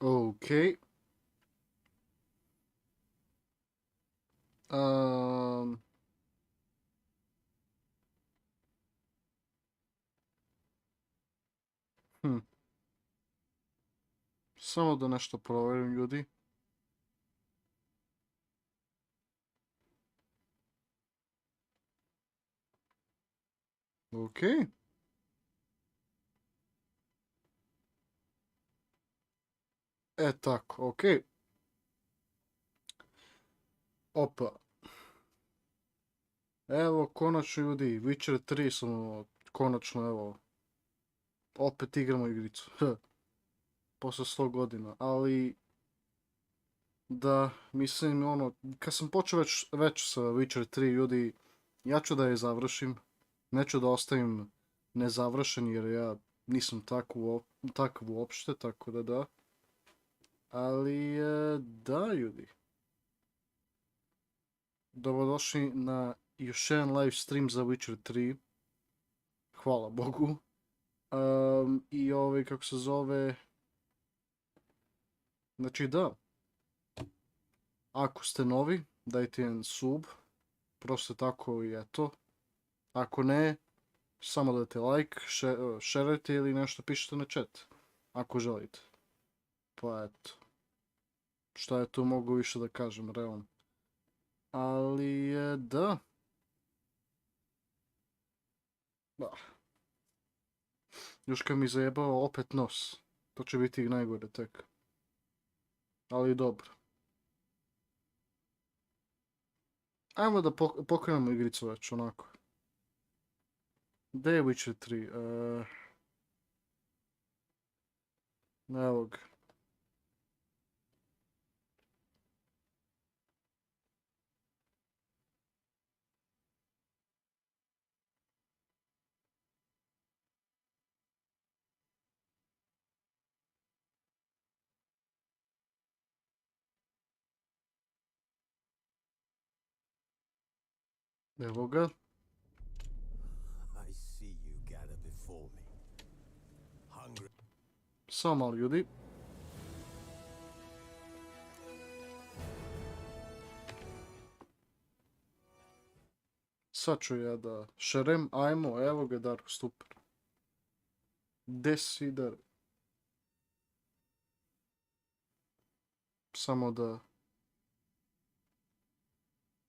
Okay. Um, hm. Samo da nešto provjerim, ljudi. Okay. E tako, okej. Opa. Evo, konačno ljudi, Witcher 3 smo, konačno, evo, opet igramo igricu. Posle 100 godina, ali, da, mislim, ono, kad sam počeo već sa Witcher 3, ljudi, ja ću da je završim, neću da ostavim nezavršen, jer ja nisam takav uopšte, tako da da. Ali, da, ljudi. Dobrodošli na još jedan live stream za Witcher 3. Hvala Bogu. I kako se zove... Znači da, ako ste novi, dajte jedan sub. Prosto tako i eto. Ako ne, samo dajte like, šerajte ili nešto pišete na chat. Ako želite. Pa eto. Šta je tu mogu više da kažem, realno. Ali, da. Još kad mi zajebao opet nos. To će biti i najgore tek. Ali dobro. Ajmo da pokrenemo igricu već, onako. Gdje je Witcher 3? Evo ga. Evo ga. Samo malo ljudi. Sad ću ja da šerem, ajmo, evo ga Dark Super. Desidar. Samo da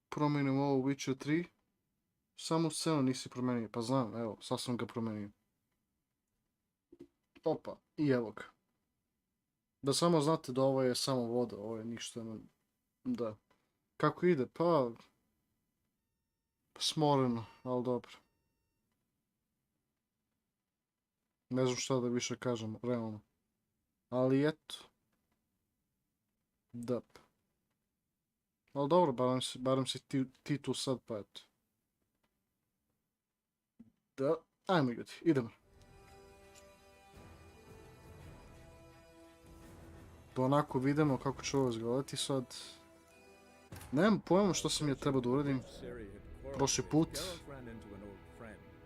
promijenim ovo Witcher 3. Samo scenu nisi promenio, pa znam, evo, sad sam ga promenio. Opa, i evo ga. Da samo znate da ovo je samo voda, ovo je ništa, da. Kako ide? Pa... smoreno, ali dobro. Ne znam šta da više kažem, realno. Ali eto. Da. Ali dobro, barem si ti tu sad, pa eto. Da, ajmo ljudi, idemo. Da onako vidimo kako će ovo izgledati sad. Nemam pojma što sam ja trebao da uradim prošli put,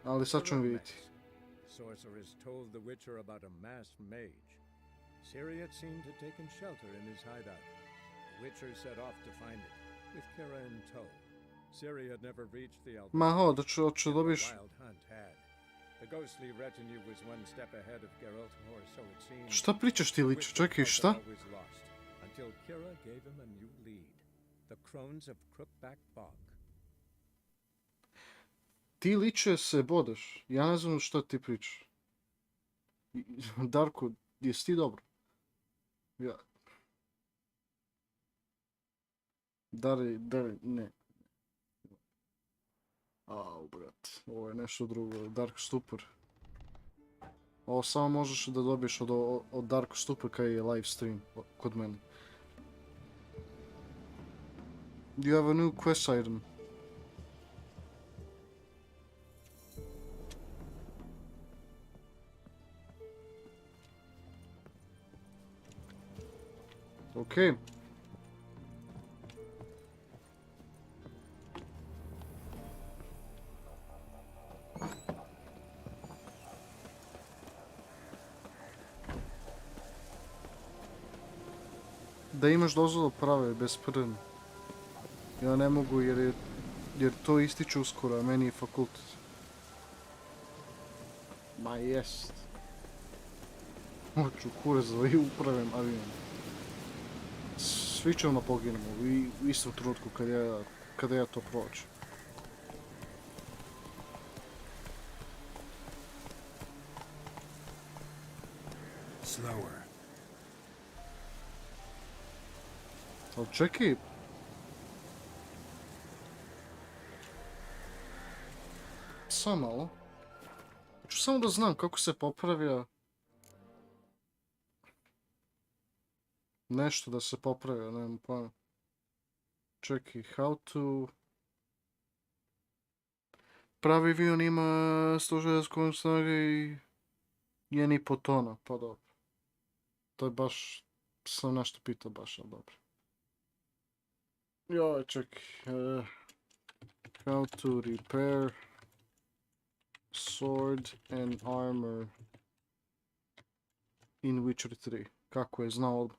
ali sad ćemo vidjeti. Sorceress told the Witcher about a masked mage. Ciri had seemed to taken shelter in his hideout. The Witcher set off to find it, with Kira in tow. Ciri had never reached the Elven Ma da ću dobiš... wild hunt had. The ghostly retinue was one step ahead of Geralt, or so it seemed. Šta pričaš ti liče? Čekaj, šta? Until Kira gave him a new lead. The Crones of Crookback Bog. Ti liče se bodeš. Ja ne znam šta ti pričaš. Darko, jesi ti dobro? Ja. Dali, ne. Au, brat. Ovo je nešto drugo. Dark Stupor. Ovo samo možeš da dobiješ od Dark Stupor kad je live stream kod mene. You have a new quest item. Okay. da imaš dozvolu prave bez prn. Ja ne mogu jer to ističe uskoro, a meni je fakultet. Ma jest. Hoću kurac da i upravim avion. Svi ćemo poginemo u istom trenutku kada ja to prođem. Slower. Ali čekaj. Samo malo. Hoću samo da znam kako se popravlja. Nešto da se popravlja, nemam pojma. Čekaj, how to... Pravi avion ima 160 konj snage i 1,5 tona, pa dobro. To je baš, sam nešto pitao baš, ali dobro. Joj, čekaj. How to repair sword and armor in Witcher 3. Kako je znao odmah.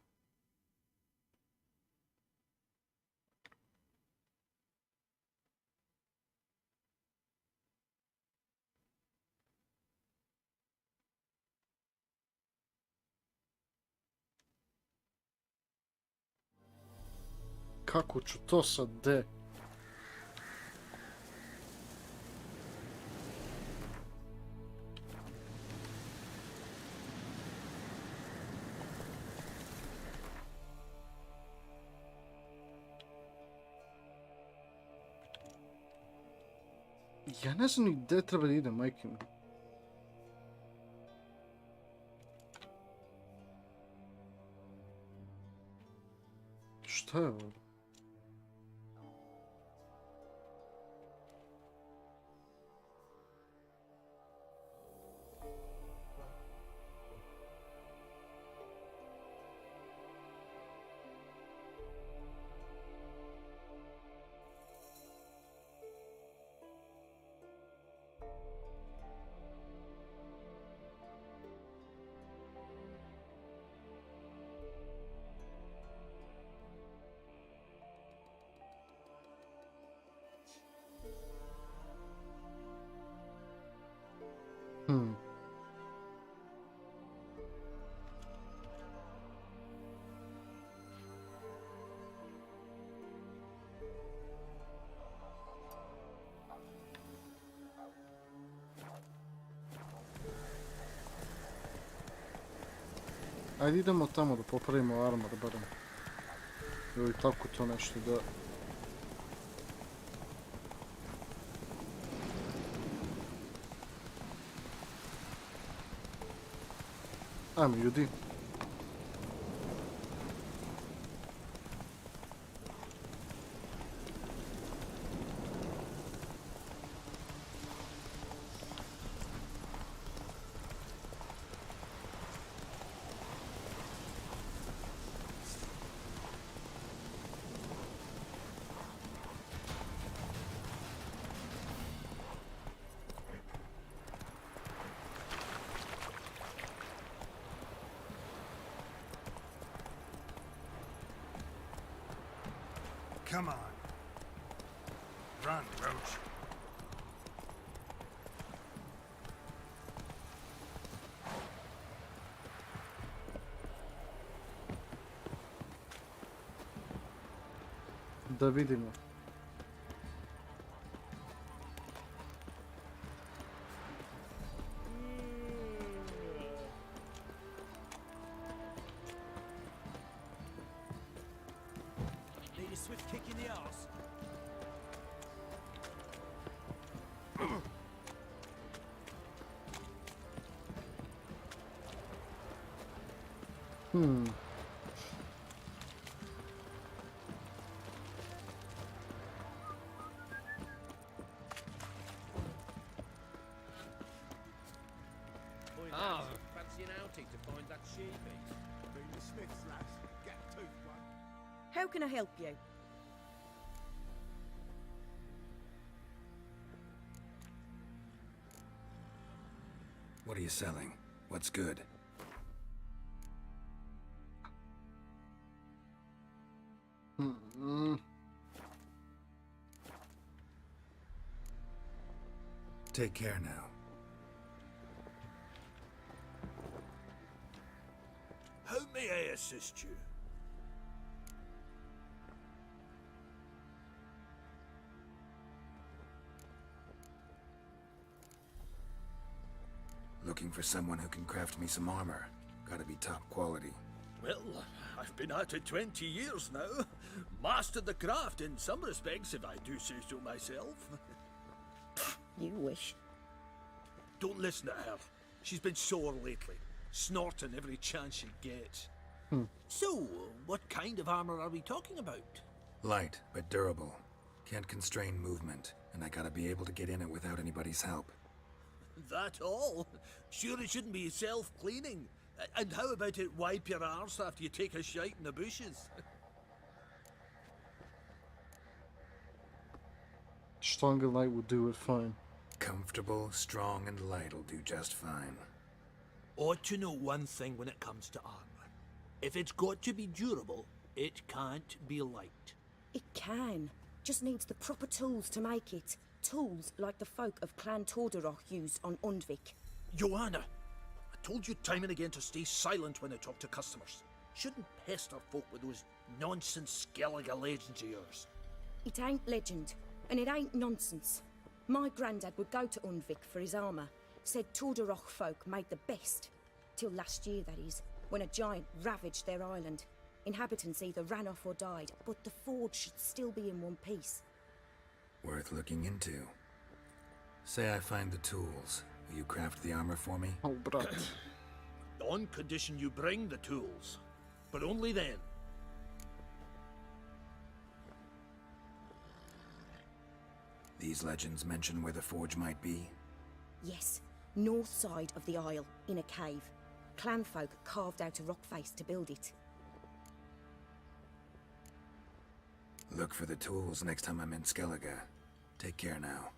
Kako ću to sad de? Ja ne znam ni gdje treba da idem, majke mi. Šta je ovo? Ajde idemo tamo da popravimo armor barem. Ili tako to nešto da... Ajmo ljudi. Come on. Run, Roach. Da vidimo. Need a swift kick in the arse. Ah, fancy an outing to find that sheepy. Been the Smiths, lads. Get a tooth one. How can I help you? What are you selling? What's good? Take care now. How may I assist you? Looking for someone who can craft me some armor. Gotta be top quality. Well, I've been at it 20 years now. Mastered the craft in some respects, if I do say so myself. You wish. Don't listen to her. She's been sore lately, snorting every chance she gets. So, what kind of armor are we talking about? Light, but durable. Can't constrain movement, and I gotta be able to get in it without anybody's help. That all? Sure it shouldn't be self-cleaning. And how about it wipe your arse after you take a shite in the bushes? Stronger light would do it fine. Comfortable, strong, and light'll do just fine. Ought to know one thing when it comes to armor. If it's got to be durable, it can't be light. It can. Just needs the proper tools to make it. Tools like the folk of Clan Tordaroch used on Undvik. Joanna, I told you time and again to stay silent when I talk to customers. Shouldn't pester folk with those nonsense Skellige legends of yours. It ain't legend, and it ain't nonsense. My granddad would go to Undvik for his armour. Said Tordaroch folk made the best. Till last year, that is, when a giant ravaged their island. Inhabitants either ran off or died, but the forge should still be in one piece. Worth looking into. Say I find the tools. Will you craft the armor for me? Oh, brat. On condition you bring the tools. But only then. These legends mention where the forge might be? Yes, north side of the isle, in a cave. Clanfolk carved out a rock face to build it. Look for the tools next time I'm in Skellige. Take care now.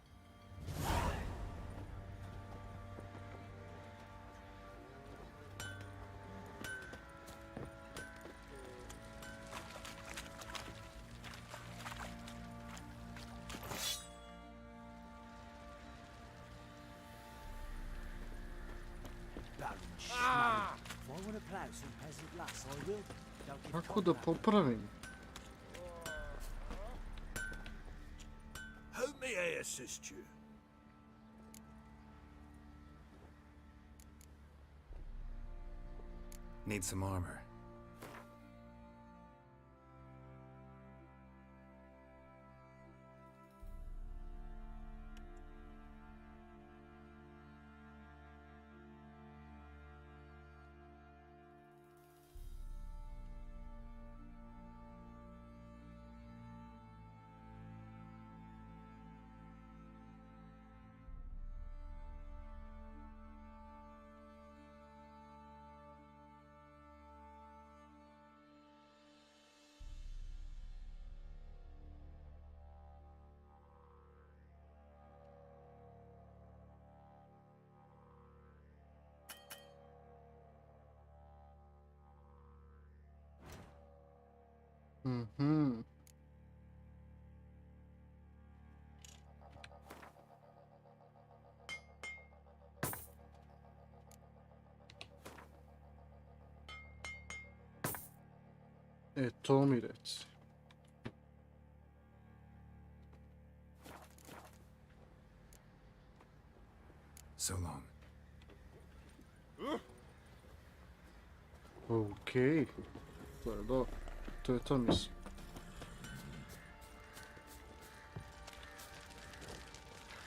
If I want to plough some peasant lass, I will. Don't give Kako da popravim? How may I assist you? Need some armor. Mhm. E, to mi reci. So long. Okej. To je do. To je to, mislim.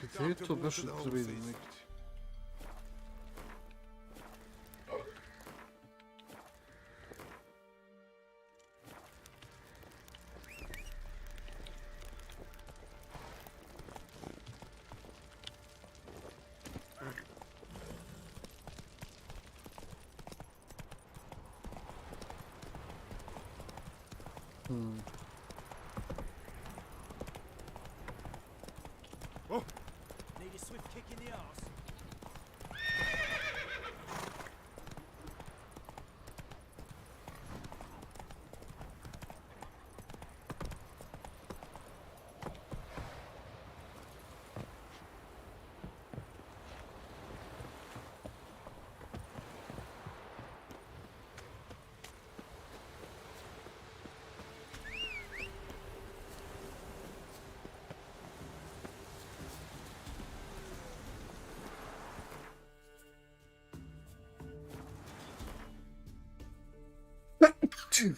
Gdje je to baš da vidim negdje? Need a swift kick in the arse. Run,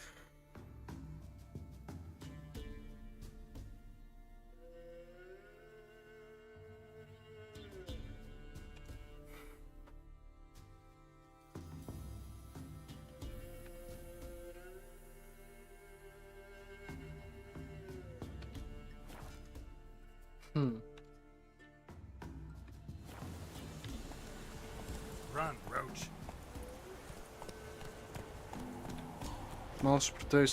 Roach. Malo se proteži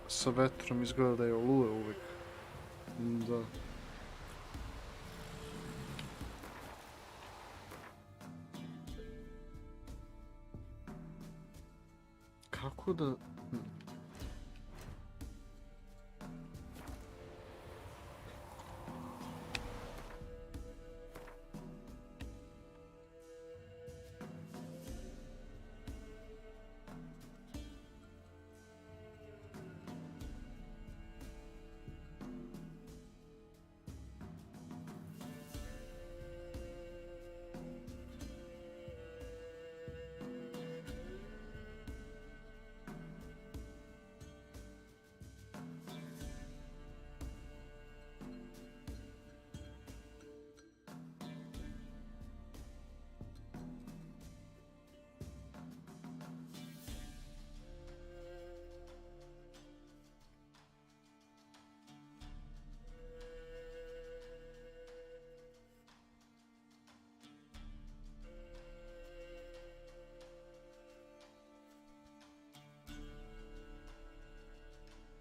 sa vetrom, izgleda da je oluje uvijek. Da. Kako da...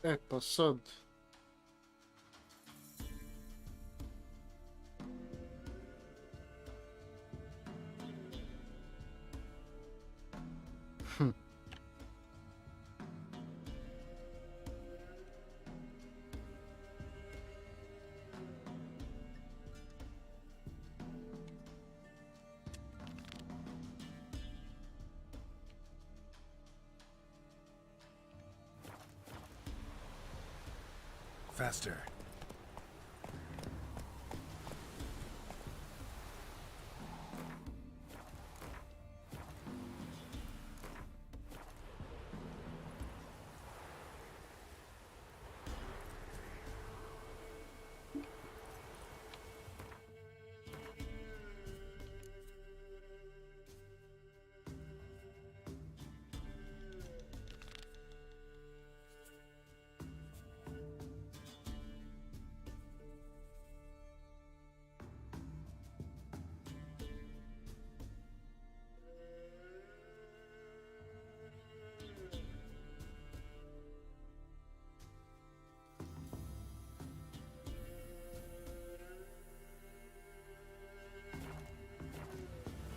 E pa sad... Faster.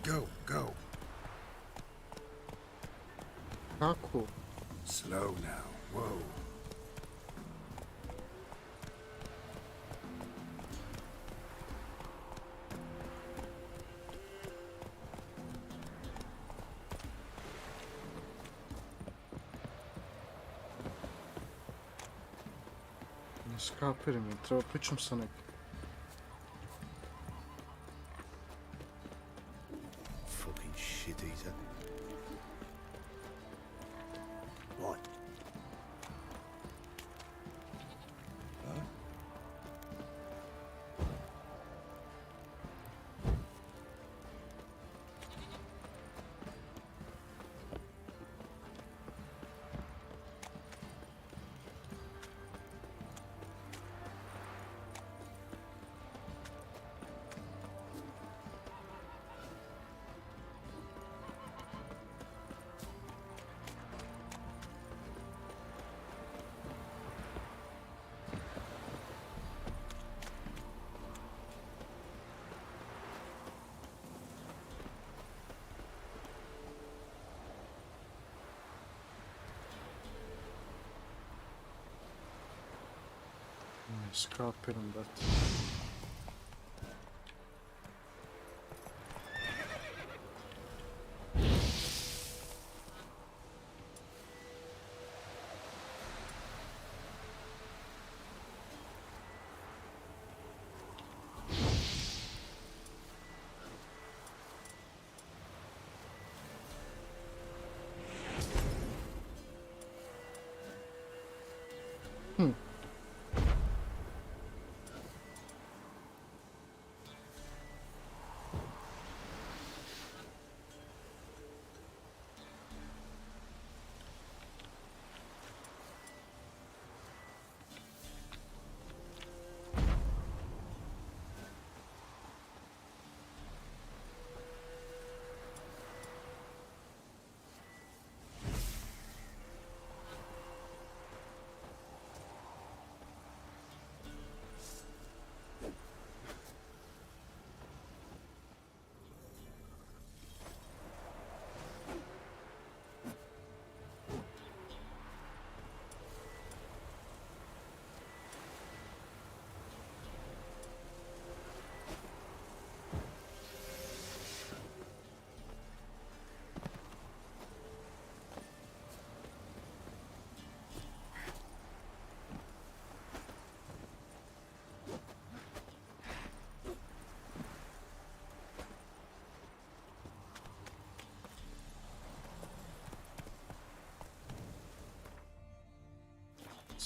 Go, go. Kako? Slow now. Whoa. Ne skapiram, treba pričam sa nekim. Fucking shit eater. What? Huh? Ne skapiram, brate.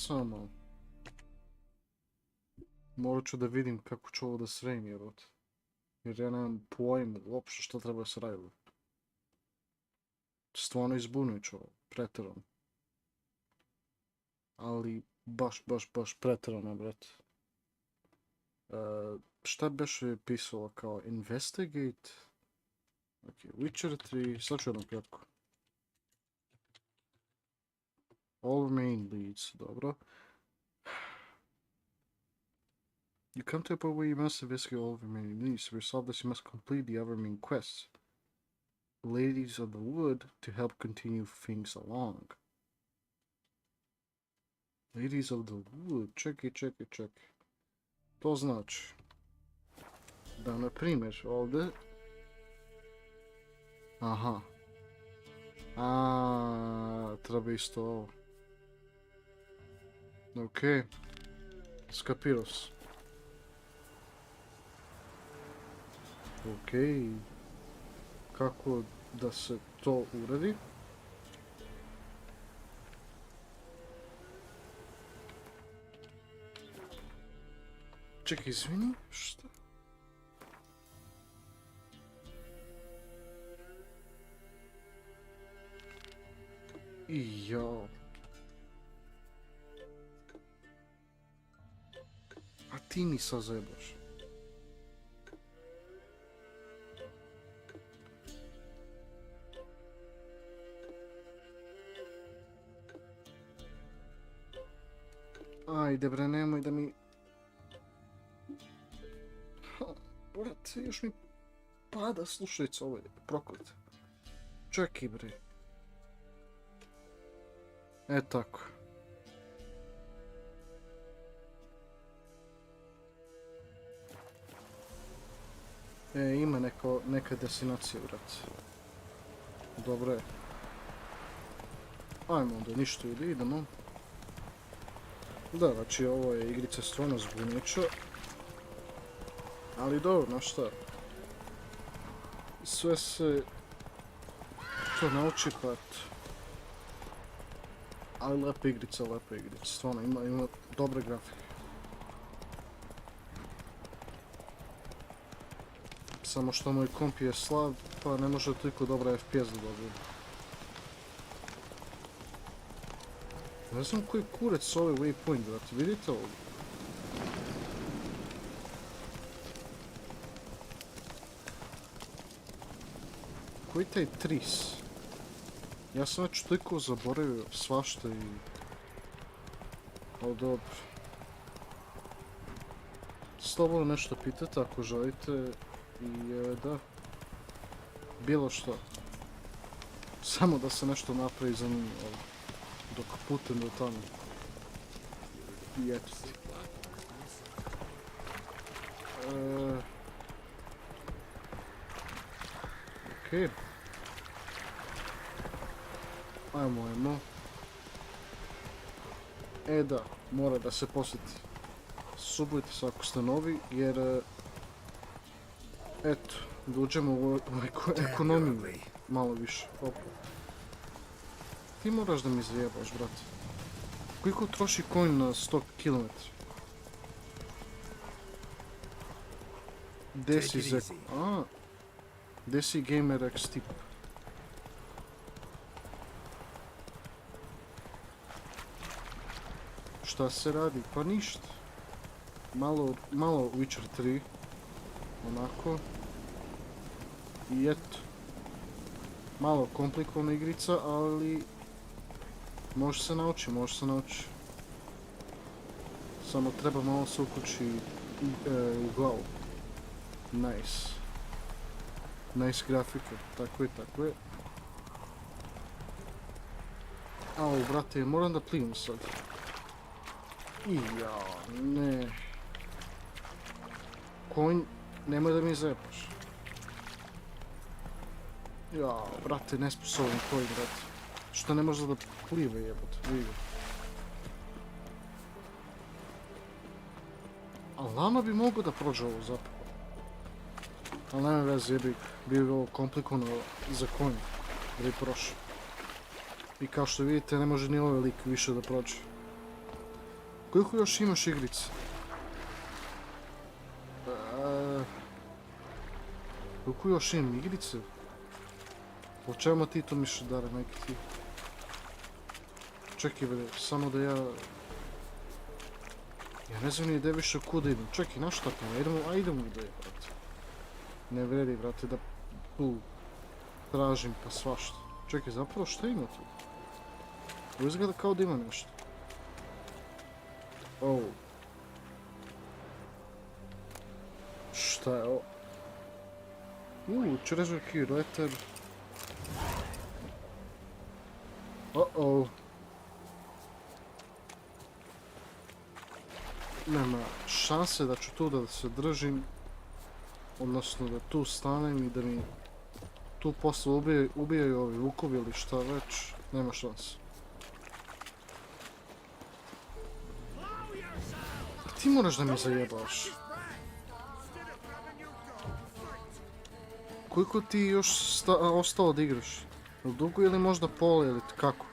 samo malo. Morat ću da vidim kako ću ovo da sredim, jer ja nemam pojmu uopšte što treba se raditi. Stvarno izbunujuće ovo, pretjerano. Ali baš pretjerano, brate. Šta beše pisalo kao investigate? Ok, Witcher 3, sad ću jednom kratko. All main leads, dobro. You come to a point where you must investigate all of your main leads. To resolve this, you must complete the other main quests. Ladies of the Wood to help continue things along. Ladies of the Wood, čekaj. To znači da, na primjer, ovdje... Aha. Treba isto ovo. Okej. Skapirao sam. Okej. Kako da se to uradi? Čekaj, izvini, šta? Jao. A ti mi sad zajebaš. Ajde bre, nemoj da mi... Brate, još mi pada slušajca ovaj proklet. Čekaj bre. Tako. Ima neka destinacija, brate. Dobro je. Ajmo onda, ništa ili idemo. Da, znači ovo je igrica stvarno zbunjuća. Ali dobro, znaš šta. Sve se to nauči, pa eto. Ali lepa igrica, stvarno ima dobre grafike. Samo što moj komp je slab, pa ne može toliko dobra FPS da dobije. Ne znam koji kurac ovaj waypoint, brate, vidite ovo? Koji taj tris? Ja sam već toliko zaboravio svašta i... O, dobro. Slobodno nešto pitate ako želite i da. Bilo što. Samo da se nešto napravi zanimljivo dok putem do tamo. I eto ti. Okej. Ajmo. Da, mora da se posjeti. Subujte se ako ste novi, jer... Eto, da uđemo u ekonomiju malo više. Opa. Ti moraš da mi zajebaš, brate. Koliko troši coin na 100 km? Desi Zeka. Desi Gamer X tip. Šta se radi? Pa ništa. Malo Witcher 3. Onako. I eto. Malo komplikovana igrica, ali... Može se nauči. Samo treba malo se uključi u glavu. Nice grafika. Tako je. Au, brate, moram da plivam sad. Ne. Konj, nemoj da mi zajepaš. Brate, nesposoban konj, brate. Što ne može da plive, jebote, vidi. Ali lama bi mogo da prođe ovo zapravo. Ali nema veze, jebik. Bio bi ovo komplikovano za konj. Da bi prošao. I kao što vidite, ne može ni ovaj lik više da prođe. Koliko još imaš igrice? Koliko još imam igrice? Po čemu ti to misliš, Dare, majke ti? Čekaj, bre, samo da ja... Ja ne znam ni gdje više kuda idem. Čekaj, na šta tamo? Idemo gdje, brate. Ne vredi, brate, da tu tražim pa svašta. Čekaj, zapravo šta ima tu? Ovo izgleda kao da ima nešto. Oh. Šta je ovo? Treasure key, letter. Oh. Nema šanse da ću tu da se držim. Odnosno da tu stanem i da mi tu posle ubijaju ovi vukovi ili šta već. Nema šanse. Ti moraš da mi zajebaš. Koliko ti još ostalo da igraš? Dugo ili možda pola ili kako?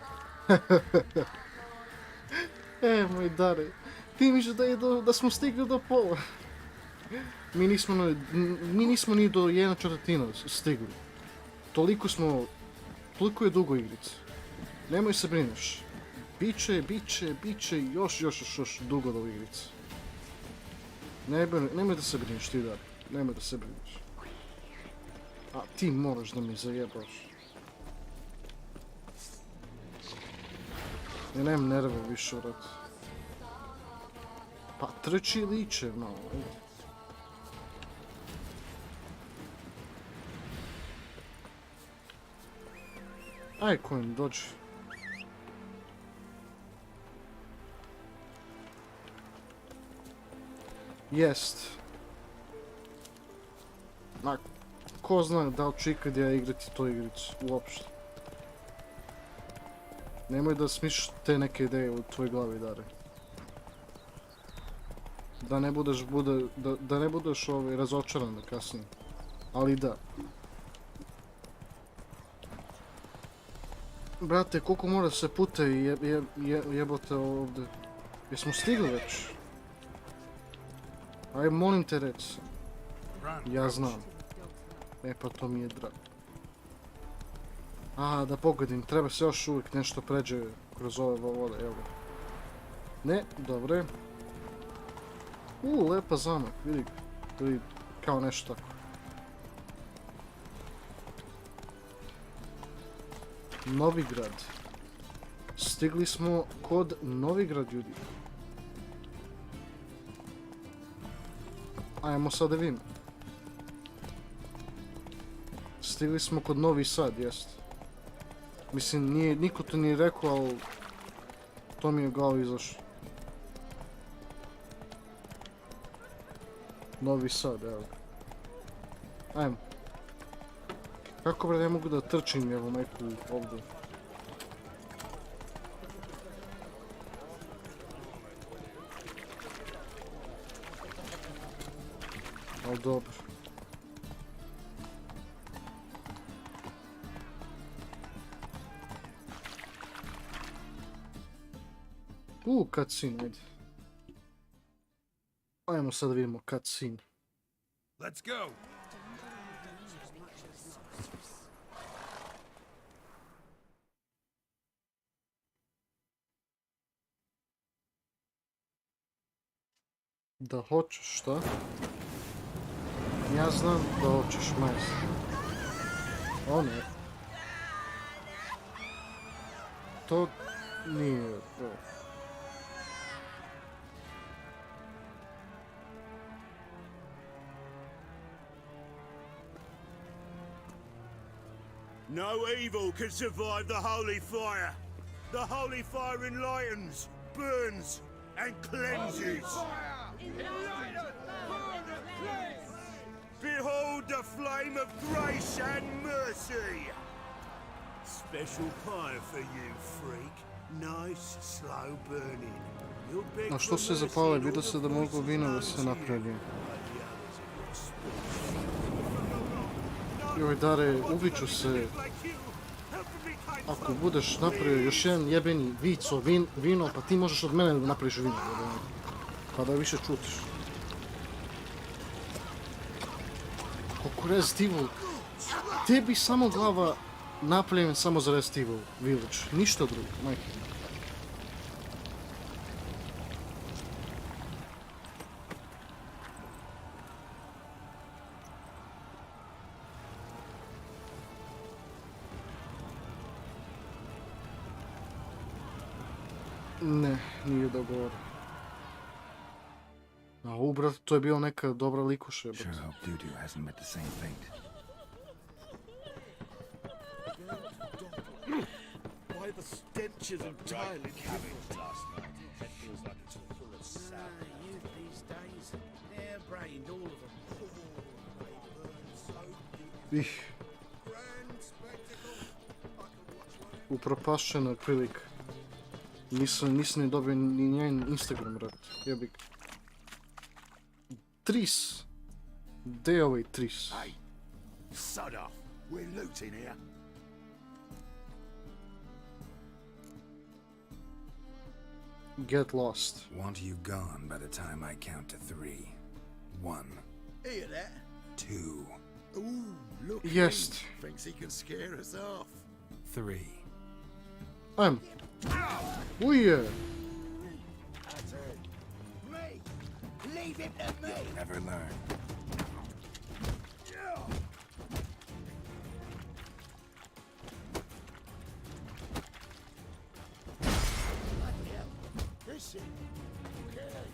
Moj Dare. Ti misliš da smo stigli do pola? Mi nismo ni do 1/4 stigli. Toliko je dugo igrice. Nemoj se brineš. Biće još dugo do igrice. Nemoj da se brineš ti, Dare. Nemoj da se brineš. A ti moraš da mi zajebaš. Ja nemam nerve više, vrat. Pa trči liče malo, ajde. Aj, coin, dođi. Jest. Ko zna da li ću ikad ja igrati tu igricu, uopšte. Nemoj da smišljaš te neke ideje u tvojoj glavi, Dare. Da ne budeš razočaran kasnije. Ali da. Brate, koliko mora se puta jebote ovdje. Jesmo stigli već? Aj, molim te reci. Ja znam. Pa to mi je drago. Da pogodim, treba se još uvijek nešto pređe kroz ove vode, evo. Ne, dobre. Lepa zamak, vidi ga. Ili kao nešto tako. Novigrad. Stigli smo kod Novigrad, ljudi. Ajmo sad da vidimo. Stigli smo kod Novi Sad, jest. Mislim, niko to nije rekao, ali to mi je u glavu izašlo. Novi Sad, evo. Ajmo. Kako bre ne mogu da trčim, evo, neku ovdje. Ali dobro. Cutscene, ajde. Ajmo sad da vidimo cutscene. Let's go. Da hoćeš, šta? Ja znam da hoćeš, majs. O ne. To nije... No evil can survive the holy fire. The holy fire enlightens, burns, and cleanses. Behold the flame of grace and mercy. Special pie for you, freak. Nice, slow burning. A što se zapale? Vidio se da mogu vino da se napravi. Joj, Dare, ubiću se. Ako budeš napravio još jedan jebeni vico vino, pa ti možeš od mene da napraviš vino, jebeni. Pa da više čutiš. Kako Resident Evil, tebi samo glava napravljen samo za Resident Evil Village, ništa drugo, majke. Ne, nije dogovor. A brat, to je bio neka dobra likuša, Sure brat. hope Dudu hasn't met the same fate. Why the stench is entirely different. Youth these days, hair-brained, all of them. Ih, upropašćena prilika. Nisam ni dobio ni njen Instagram, brat. Jebik. Tris. Gdje je ovaj Tris? Hey, sod off. We're looting here. Get lost. Want you gone by the time I count to 3. 1, Hear that? 2, Ooh, look. Jest. Thinks he can scare us off. 3. Ajmo. Uje. Me! Leave him to me! Never learn. Listen. Okay.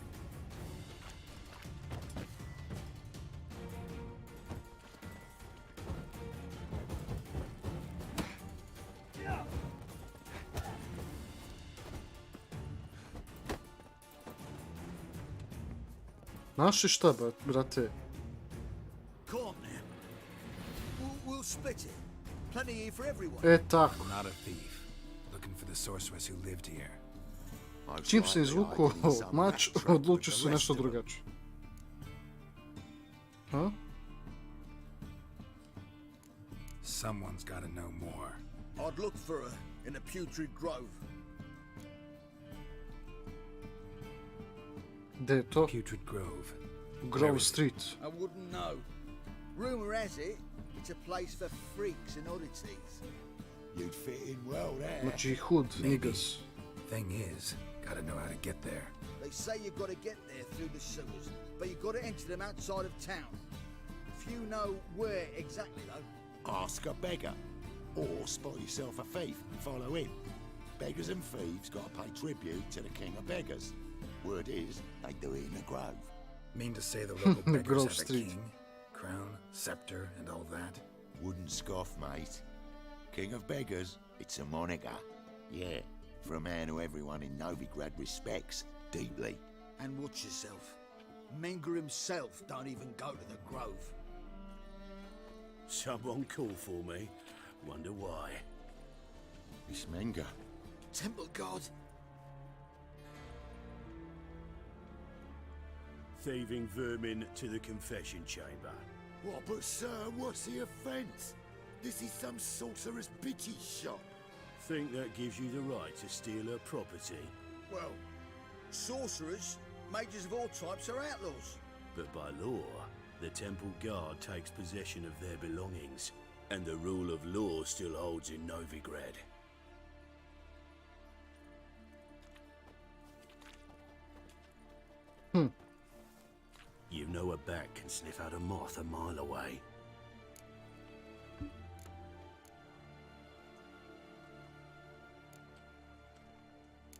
Našli šta, brate? Come on now. We'll split it. Plenty here for everyone. E tako. Not a thief. Looking for the sorceress who lived here. Čim sam izvukao mač, odlučio se nešto drugačije. Ha? Someone's gotta know more. I'd look for her in the putrid grove. Gdje je to? Putrid Grove. Grove Street. I wouldn't know. Rumour has it, it's a place for freaks and oddities. You'd fit in well there. Znači hood, niggas. Thing is, gotta know how to get there. They say you've got to get there through the sewers, but you've got to enter them outside of town. Few know where exactly, though. Ask a beggar. Or spot yourself a thief and follow him. Beggars and thieves gotta pay tribute to the king of beggars. Word is, they do it in the grove. Mean to say the local beggars Grove have a Street. king, crown, scepter, and all that? Wouldn't scoff, mate. King of beggars, it's a moniker. Yeah, for a man who everyone in Novigrad respects deeply. And watch yourself. Menger himself don't even go to the grove. Someone call for me. Wonder why. Miss Menger. Temple God. Thieving vermin to the confession chamber. What, but sir, what's the offence? This is some sorcerer's bitchy shop. Think that gives you the right to steal her property. Well, sorcerers, mages of all types are outlaws. But by law, the temple guard takes possession of their belongings, and the rule of law still holds in Novigrad. You know a bat can sniff out a moth a mile away.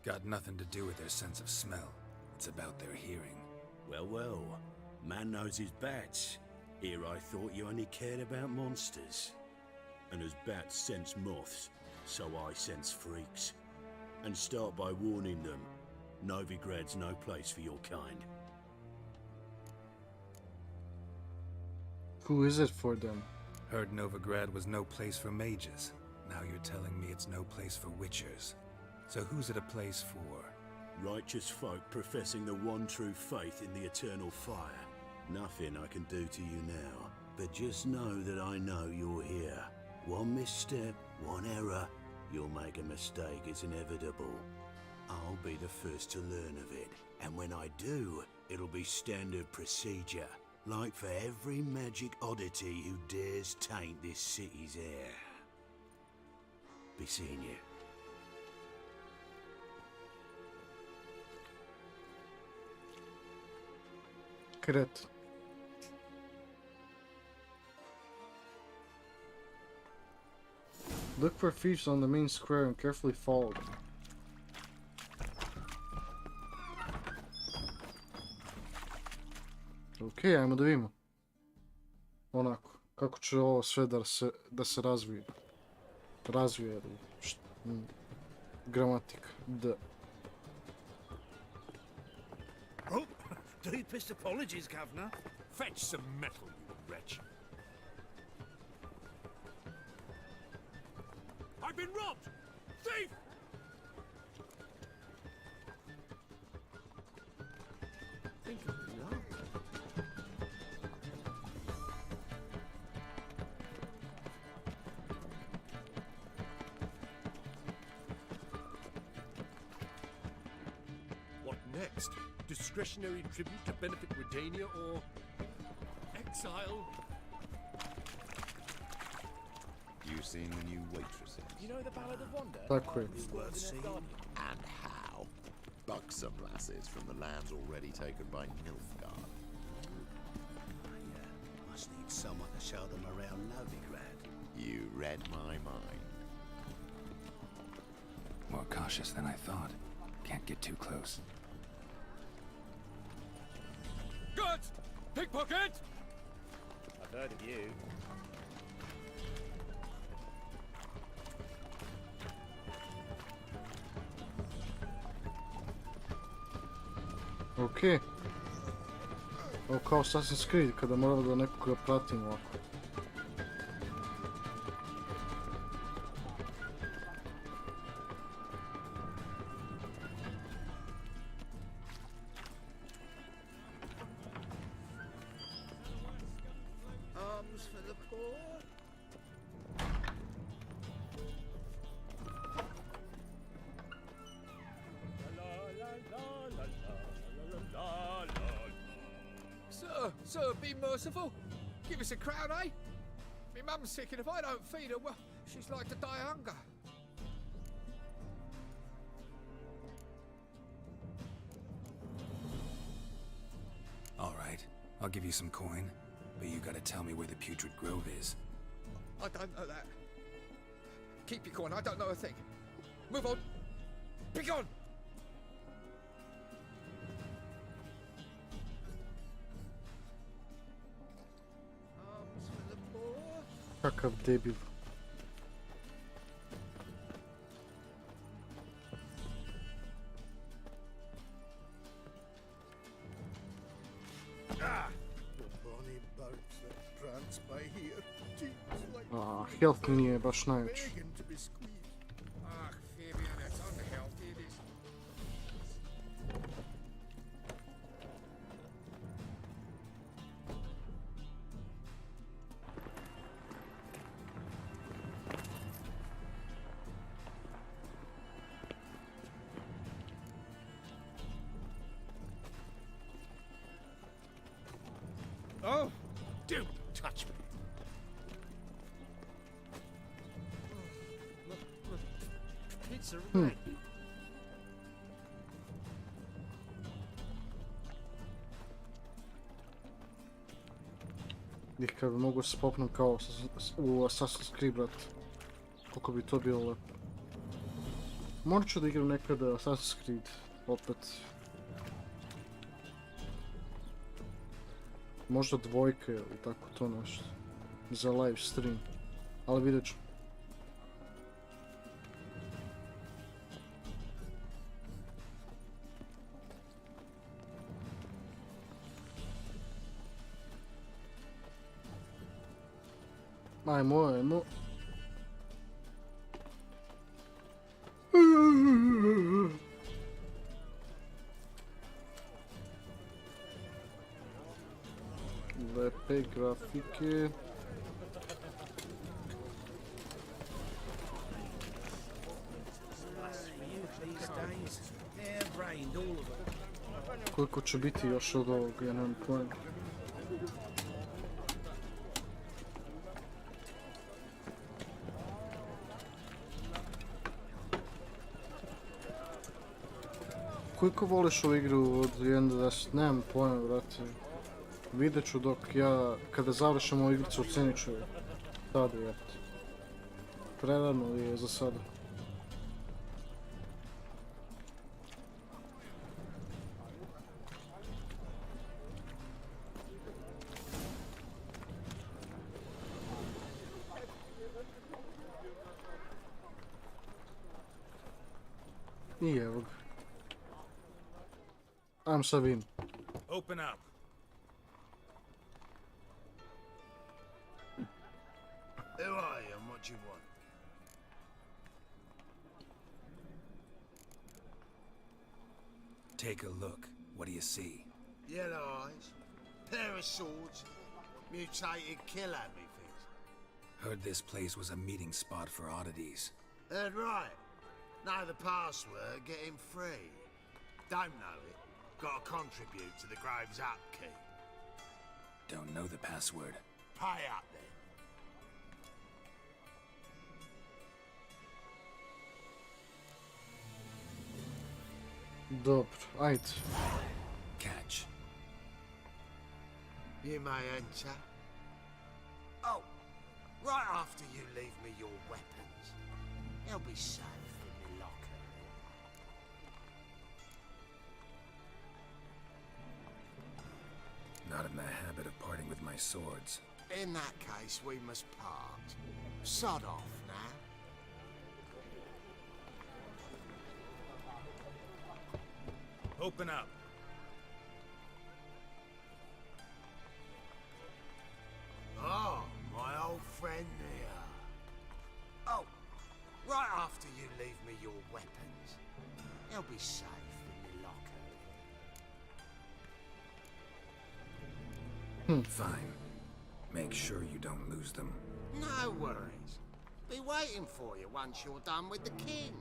Got nothing to do with their sense of smell. It's about their hearing. Well, well, man knows his bats. Here I thought you only cared about monsters. And as bats sense moths, so I sense freaks. And start by warning them, Novigrad's no place for your kind. Who is it for them? Heard Novigrad was no place for mages. Now you're telling me it's no place for witchers. So who's it a place for? Righteous folk professing the one true faith in the eternal fire. Nothing I can do to you now, but just know that I know you're here. One misstep, one error, You'll make a mistake, it's inevitable. I'll be the first to learn of it, and when I do, it'll be standard procedure, like for every magic oddity who dares taint this city's air. Be seeing you. Kret. Look for thieves on the main square and carefully follow them. Ok, ajmo da vidimo. Onako, kako će ovo sve da se razvije. Razvije, gramatika, D. Oh, deepest apologies, Governor. Fetch some metal, you wretch. I've been robbed! Thief! Think of the alarm. What next? Discretionary tribute to benefit Redania or exile? You seen the new waitresses? You know the Ballad of Wanda? Tako je. Worth seeing. And how? Buxom lasses from the lands already taken by Nilfgaard. Must need someone to show them around Novigrad. You read my mind. More cautious than I thought. Can't get too close. Guards! Pickpocket! I've heard of you. Ok. Ovo kao Assassin's Creed, kada moramo da nekoga pratimo ovako. Arms for the poor. Sir, be merciful. Give us a crown, eh? Me mum's sick, and if I don't feed her, well, she's like to die of hunger. All right, I'll give you some coin, but you gotta tell me where the Putrid Grove is. I don't know that. Keep your coin, I don't know a thing. Move on. Be gone! Arms for the poor. Kakav debil. The bonny birds that prance by here, cheeks like Health mi nije baš najveći. begging to be squeezed. Ah, Fabian, it's unhealthy, it is. Oh, Don't touch me. pizza red. I kad bi mogu se popnem kao u Assassin's Creed, brat. Koliko bi to bilo lepo. Morat ću da igram nekada Assassin's Creed, opet. Možda dvojka ili tako to nešto. Za live stream. Ali vidjet ću. Ajmo. Lepe grafike. these days. They're brained, all of them. Koliko će biti još od ovog, ja nemam pojma. Koliko voliš ovu igru od 1 do 10? Nemam pojma, brate. Vidjet ću dok ja, kada završim ovu igricu, ocenit ću je. Tada, jebate. Prerano li je za sada? I evo ga. Ajmo sad vidim. Open up. Who are you and what do you want? Take a look. What do you see? Yellow eyes, pair of swords, mutated kill-at-me things. Heard this place was a meeting spot for oddities. Heard right. Know the password, get him free. Don't know it, gotta contribute to the Grave's upkeep. Don't know the password. Pay up then. Dobro, ajde. Catch. You may enter. Oh, right after you leave me your weapons. They'll be safe in the locker. Not in the habit of parting with my swords. In that case, we must part. Sod off now. Open up. Oh, my old friend here. Oh, right after you leave me your weapons. They'll be safe in the locker. Fine. Make sure you don't lose them. No worries. Be waiting for you once you're done with the king.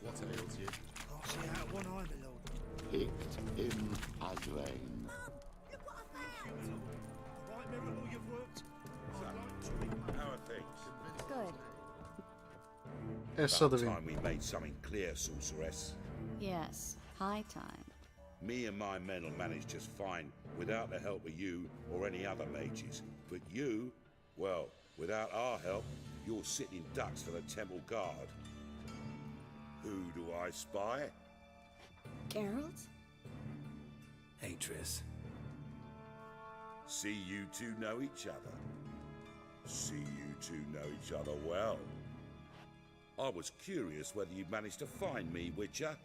What ails you? I'll see out one eye, my lord. Picked him again. Right, Miracle, you've worked. How are things? Good. Sada vidim. Time we made something clear, sorceress. Yes, high time. Me and my men will manage just fine without the help of you or any other mages. But you, well, without our help, you're sitting ducks for the temple guard. Who do I spy? Geralt? Hey, Triss. See you two know each other. See you two know each other well. I was curious whether you'd managed to find me, Witcher.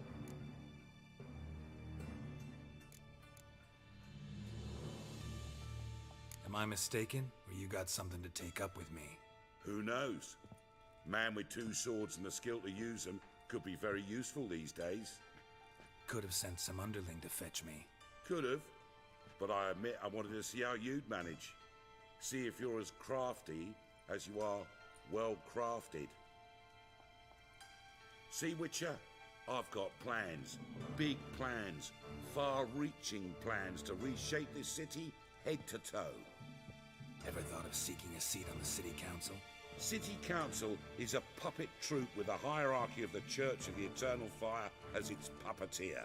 Am I mistaken, or you got something to take up with me? Who knows? Man with two swords and the skill to use them could be very useful these days. Could have sent some underling to fetch me. Could have, but I admit I wanted to see how you'd manage. See if you're as crafty as you are well crafted. See, Witcher, I've got plans, big plans, far-reaching plans to reshape this city head to toe. Ever thought of seeking a seat on the city council? City Council is a puppet troupe with the hierarchy of the Church of the Eternal Fire as its puppeteer.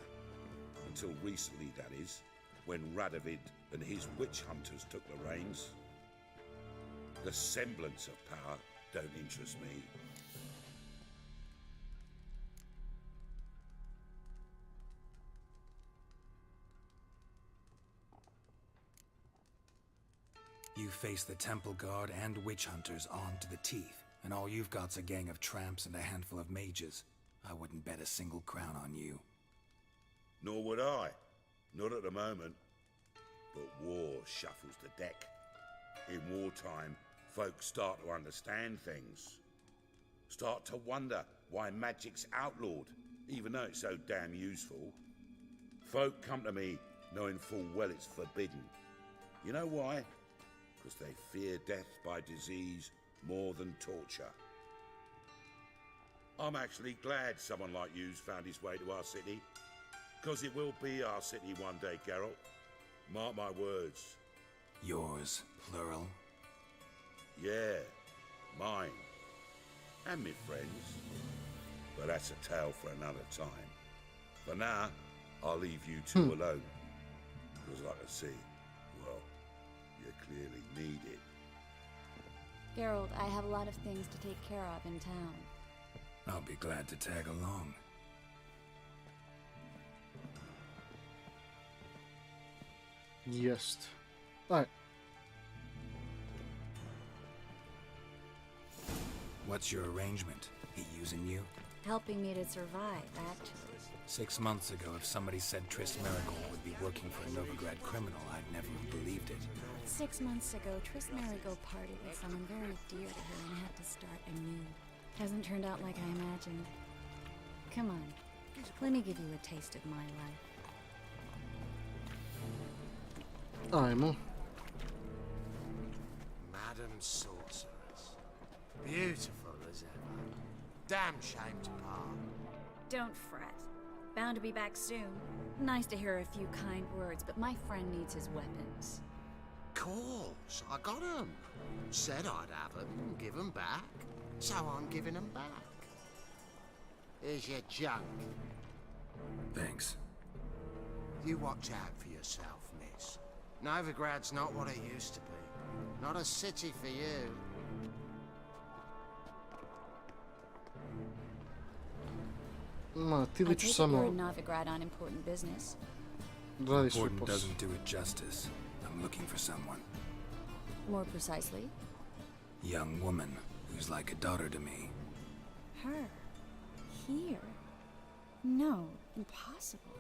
Until recently, that is, when Radovid and his witch hunters took the reins. The semblance of power don't interest me. You face the temple guard and witch hunters armed to the teeth, and all you've got's a gang of tramps and a handful of mages. I wouldn't bet a single crown on you. Nor would I. Not at the moment. But war shuffles the deck. In wartime, folks start to understand things. start to wonder why magic's outlawed, even though it's so damn useful. Folk come to me knowing full well it's forbidden. You know why? Because they fear death by disease more than torture. I'm actually glad someone like you's found his way to our city. Because it will be our city one day, Geralt. Mark my words. Yours, plural? Yeah, mine. And me friends. But that's a tale for another time. For now, I'll leave you two alone. Because like I see, well, you clearly need it. Geralt, I have a lot of things to take care of in town. I'll be glad to tag along. Jest. Alright. What's your arrangement? He using you? Helping me to survive, actually. 6 months ago, if somebody said Triss Merigold would be working for a Novigrad criminal, I'd never have believed it. 6 months ago, Triss Merigold parted with someone very dear to her and had to start anew. Hasn't turned out like I imagined. Come on, let me give you a taste of my life. Ajmo. Madam Sorceress. Beautiful as ever. Damn shame to part. Don't fret. Bound to be back soon. Nice to hear a few kind words, but my friend needs his weapons. Course, I got 'em. Said I'd have 'em and give 'em back. So I'm giving 'em back. Here's your junk. Thanks. You watch out for yourself, miss. Novigrad's not what it used to be. Not a city for you. Ma, ti I li ću take it you're samo in Novigrad on important business. radi svoj Important posao. doesn't do it justice. I'm looking for someone. More precisely, Young woman who's like a daughter to me. her. Here. No, impossible.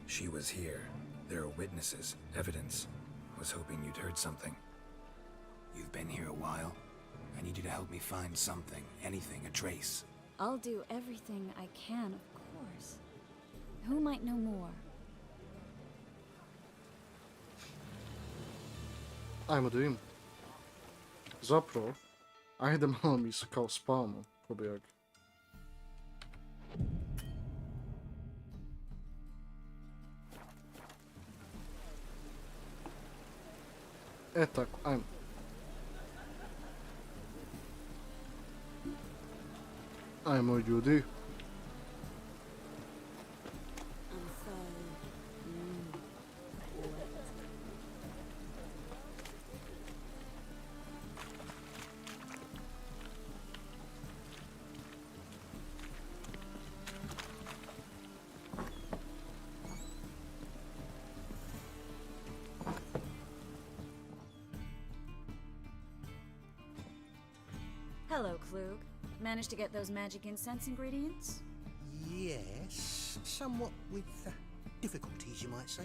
She was here. There are witnesses, evidence. Was hoping you'd heard something. You've been here a while. I need you to help me find something, anything, a trace. I'll do everything I can, of course. Who might know more? Ajmo da vidimo. Zapravo, ajde malo mi se kao spavamo, pobjeg. E tako, ajmo. Ajmo ljudi. Hello, Klug. Managed to get those magic incense ingredients? Yes, somewhat with difficulties, you might say.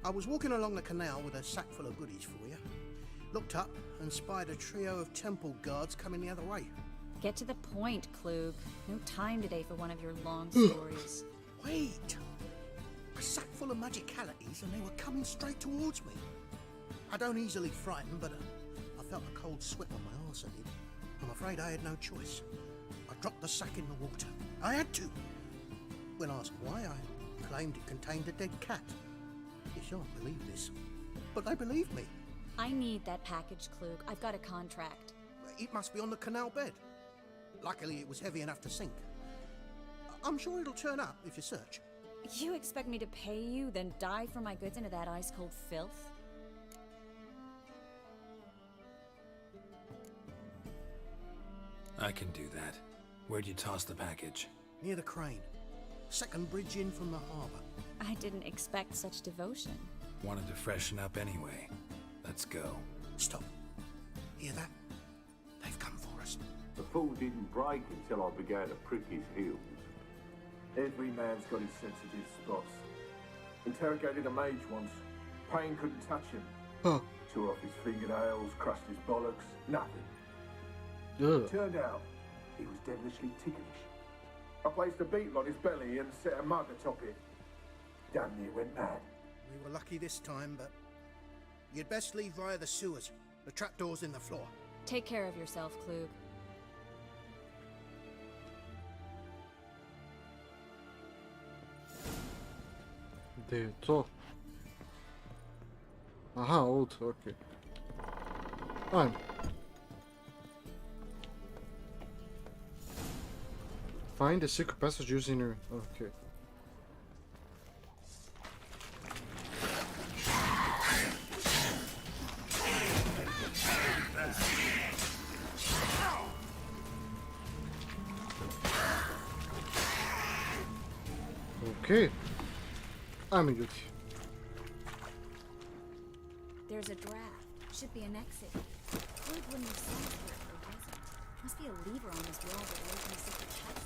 I was walking along the canal with a sack full of goodies for you. Looked up and spied a trio of temple guards coming the other way. Get to the point, Klug. No time today for one of your long stories. Wait! A sack full of magicalities and they were coming straight towards me. I don't easily frighten, but I felt a cold sweat on my arse, I did. I'm afraid I had no choice. I dropped the sack in the water. I had to. When asked why, I claimed it contained a dead cat. You shan't believe this, but they believed me. I need that package, Klug. I've got a contract. It must be on the canal bed. Luckily, it was heavy enough to sink. I'm sure it'll turn up if you search. You expect me to pay you, then dive for my goods into that ice-cold filth? I can do that. Where'd you toss the package? Near the crane. Second bridge in from the harbour. I didn't expect such devotion. Wanted to freshen up anyway. Let's go. Stop. Hear that? They've come for us. The fall didn't break until I began to prick his heels. Every man's got his sensitive spots. Interrogated a mage once. Pain couldn't touch him. Huh. Tore off his fingernails, crushed his bollocks, nothing. Ugh. Turned out, He was devilishly ticklish. I placed a beetle on his belly and set a mug atop it. Damn near went mad. We were lucky this time, but you'd best leave via the sewers. The trapdoor's in the floor. Take care of yourself, Klug. Gdje je to? Aha, ovdje, okej. Ajmo. Find the secret passage using your... Okay. Okay. Ajme ljudi. There's a draft. Should be an exit. Klug wouldn't have sent it here if there wasn't. Must be a lever on this wall that opens the secret passage.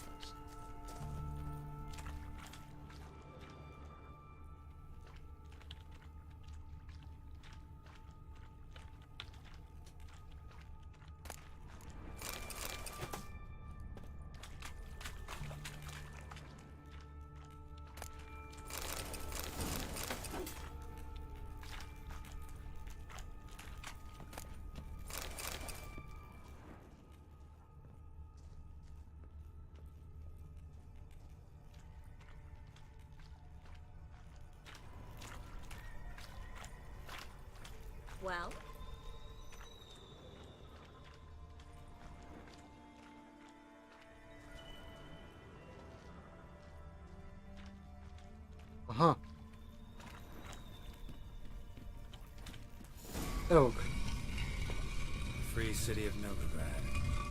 Well? Aha. Evo ga. Free city of Novigrad.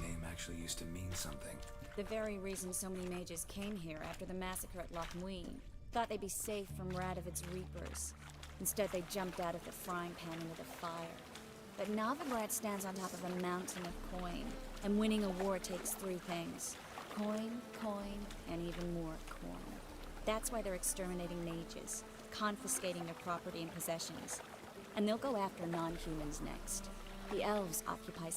Name actually used to mean something. The very reason so many mages came here after the massacre at Loch Muin. Thought they'd be safe from Radovid's reapers. Instead, they jumped out of the frying pan into the fire. But Novigrad stands on top of a mountain of coin, and winning a war takes three things. Coin, coin, and even more coin. That's why they're exterminating mages, confiscating their property and possessions. And they'll go after non-humans next. The elves occupy...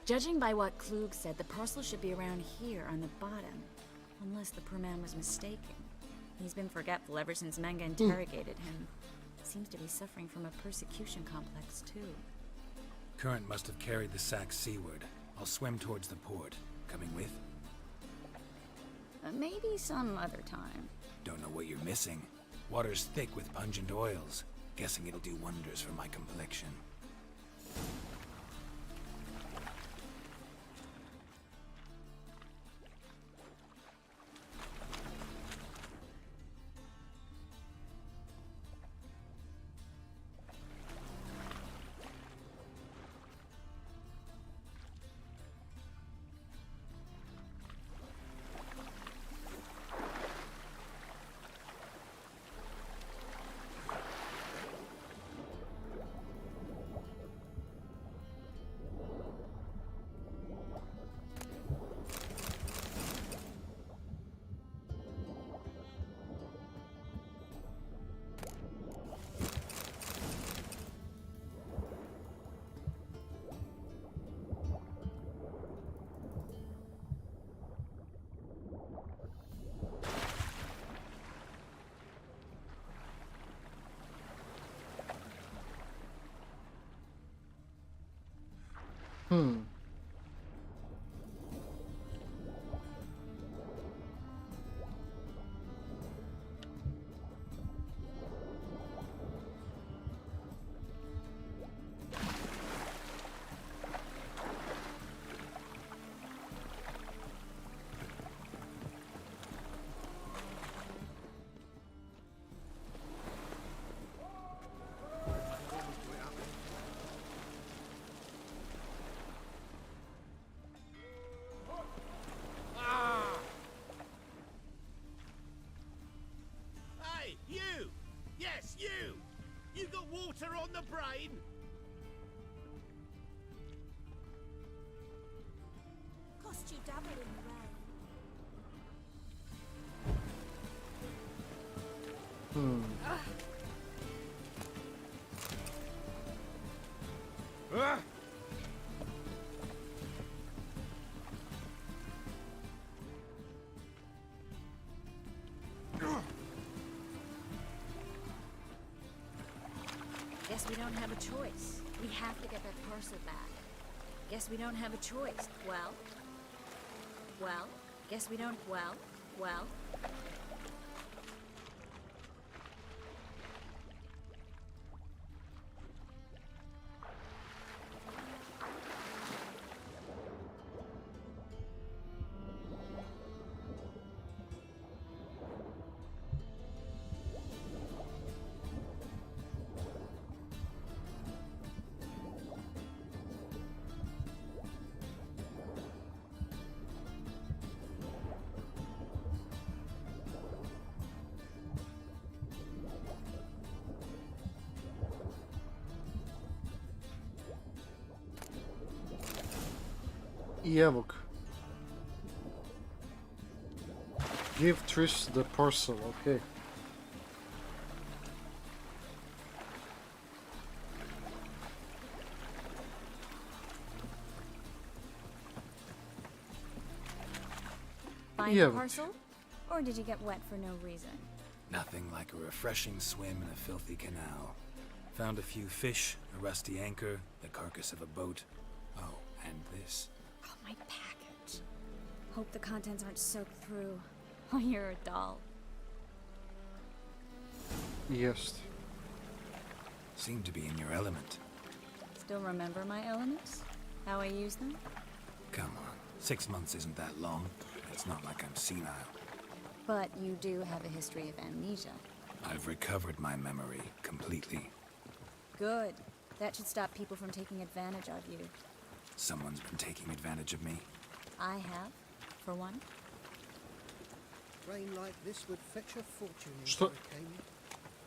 Judging by what Klug said, the parcel should be around here on the bottom. Unless the poor man was mistaken. He's been forgetful ever since Manga interrogated him. Seems to be suffering from a persecution complex, too. Current must have carried the sack seaward. I'll swim towards the port. Coming with? Maybe some other time. Don't know what you're missing. Water's thick with pungent oils. Guessing it'll do wonders for my complexion. Yes, you! You got water on the brain? Cost you double in the rain. Guess we don't have a choice. We have to get that parcel back. Guess we don't have a choice. Well, guess we don't, well. I evo ga. Give Trish the parcel, okay. Find the parcel? Or did you get wet for no reason? Nothing like a refreshing swim in a filthy canal. Found a few fish, a rusty anchor, the carcass of a boat. Oh, and this. Oh, my package. Hope the contents aren't soaked through. Oh, you're a doll. Yes. Seem to be in your element. Still remember my elements? How I use them? Come on, 6 months isn't that long. It's not like I'm senile. But you do have a history of amnesia. I've recovered my memory completely. Good. That should stop people from taking advantage of you. Someone's been taking advantage of me. I have, for one. Rain like this would fetch a fortune in Что? hurricane.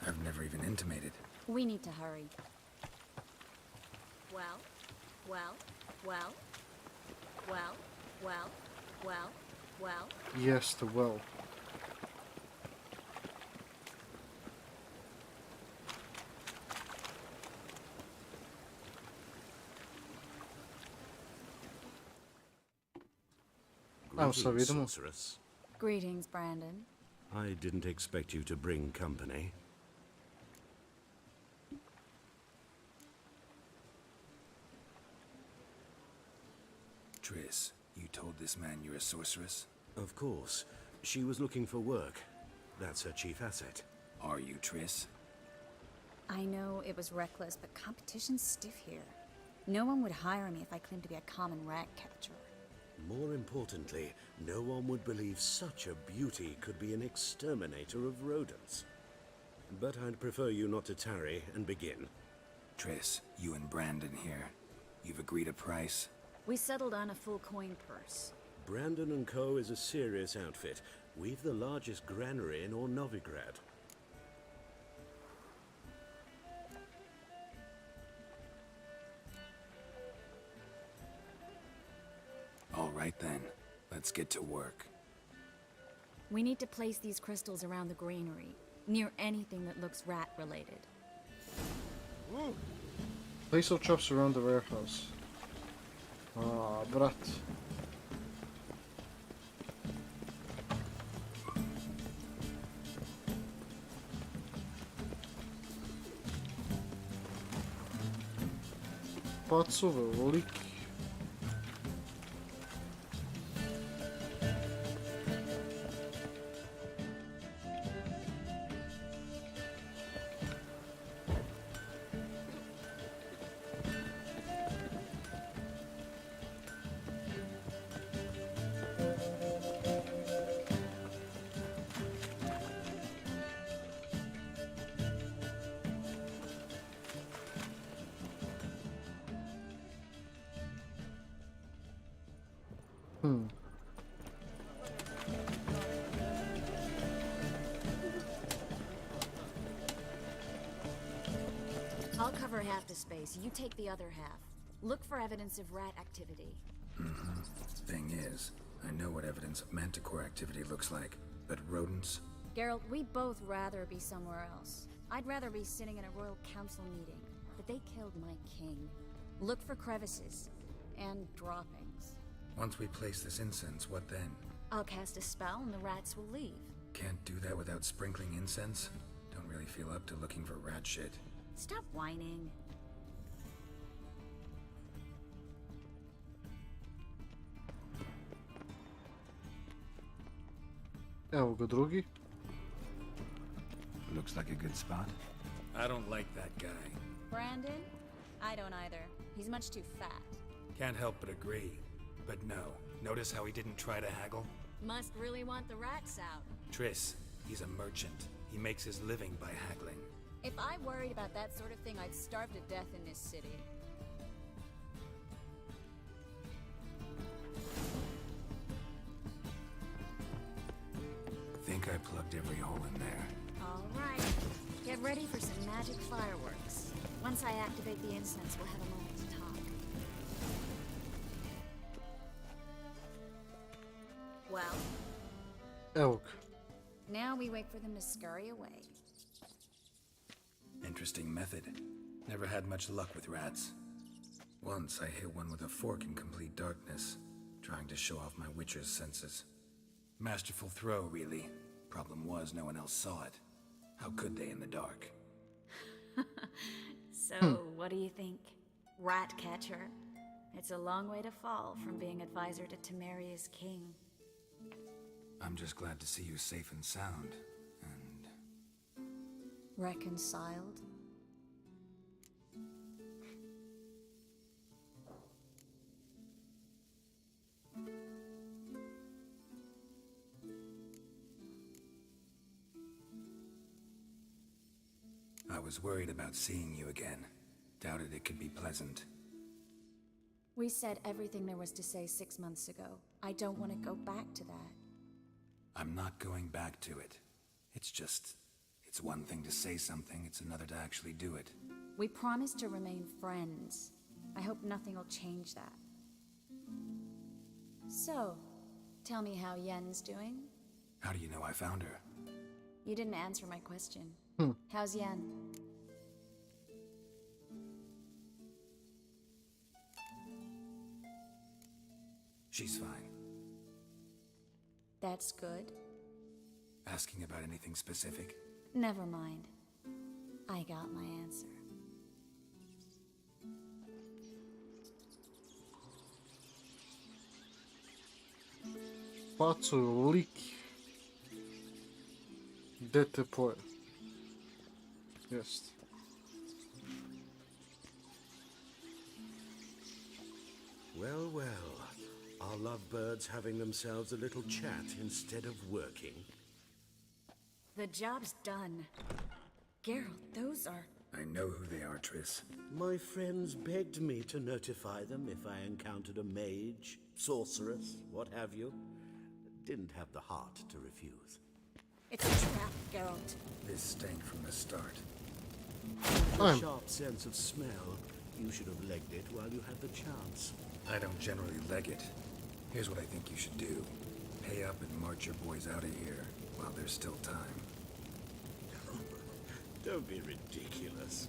I've never even intimated. We need to hurry. Well. Yes, the well. Greetings, sorceress. Greetings, Brandon. I didn't expect you to bring company. Triss, you told this man you're a sorceress? Of course. She was looking for work. That's her chief asset. Are you, Triss? I know it was reckless, but competition's stiff here. No one would hire me if I claimed to be a common rat catcher. More importantly, no one would believe such a beauty could be an exterminator of rodents. But I'd prefer you not to tarry and begin. Triss, you and Brandon here. You've agreed a price? We settled on a full coin purse. Brandon & Co. is a serious outfit. We've the largest granary in all Novigrad. All right then, let's get to work. We need to place these crystals around the granary, near anything that looks rat-related. Place all traps around the warehouse. Ah, brat. Pacove, ovoliki. I'll cover half the space, you take the other half. Look for evidence of rat activity. Thing is, I know what evidence of manticore activity looks like, but rodents? Geralt, we'd both rather be somewhere else. I'd rather be sitting in a royal council meeting, but they killed my king. Look for crevices, and droppings. Once we place this incense, what then? I'll cast a spell and the rats will leave. Can't do that without sprinkling incense? Don't really feel up to looking for rat shit. Stop whining. Evo ga drugi. Looks like a good spot. I don't like that guy. Brandon? I don't either. He's much too fat. Can't help but agree. But no, notice how he didn't try to haggle? Must really want the rats out. Triss, he's a merchant. He makes his living by haggling. If I worried about that sort of thing, I'd starve to death in this city. Think I plugged every hole in there. All right. Get ready for some magic fireworks. Once I activate the incense, we'll have a moment to talk. Well? Evo ga. Now we wait for them to scurry away. Interesting method. Never had much luck with rats. Once I hit one with a fork in complete darkness, trying to show off my witcher's senses. Masterful throw, really. Problem was, no one else saw it. How could they in the dark? So, what do you think? Rat catcher? It's a long way to fall from being advisor to Temeria's king. I'm just glad to see you safe and sound, and... Reconciled? I was worried about seeing you again. Doubted it could be pleasant. We said everything there was to say 6 months ago. I don't want to go back to that. I'm not going back to it. It's just... It's one thing to say something, it's another to actually do it. We promised to remain friends. I hope nothing will change that. So, tell me how Yen's doing? How do you know I found her? You didn't answer my question. How's Yen? She's fine. That's good. Asking about anything specific? Never mind. I got my answer. Bacuju lik. Dete poje. Jest. Well, well. Are lovebirds having themselves a little chat instead of working? The job's done. Geralt, those are... I know who they are, Triss. My friends begged me to notify them if I encountered a mage, sorceress, what have you. Didn't have the heart to refuse. It's a trap, Geralt. This stank from the start. With a sharp sense of smell, you should have legged it while you had the chance. I don't generally leg it. Here's what I think you should do. Pay up and march your boys out of here while there's still time. Don't be ridiculous.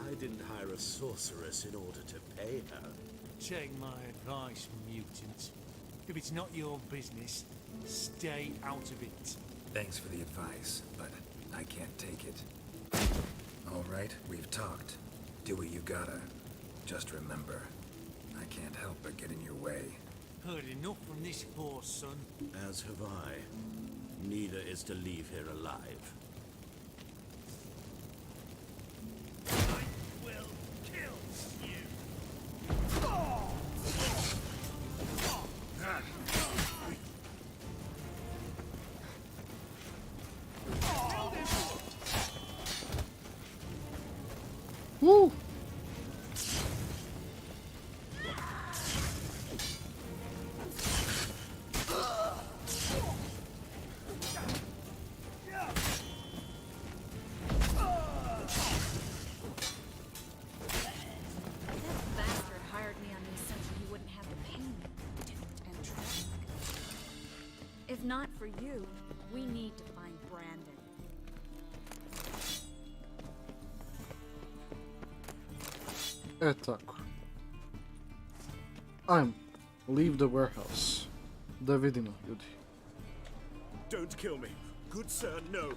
I didn't hire a sorceress in order to pay her. Take my advice, mutant. If it's not your business, stay out of it. Thanks for the advice, but I can't take it. All right, we've talked. Do what you gotta. Just remember, I can't help but get in your way. Heard enough from this horse, son. As have I. Neither is to leave here alive. I will kill you. Woo! If not for you, we need to find Brandon. E tako. Ajmo. Leave the warehouse. Da vidimo, ljudi. Don't kill me. Good sir, no.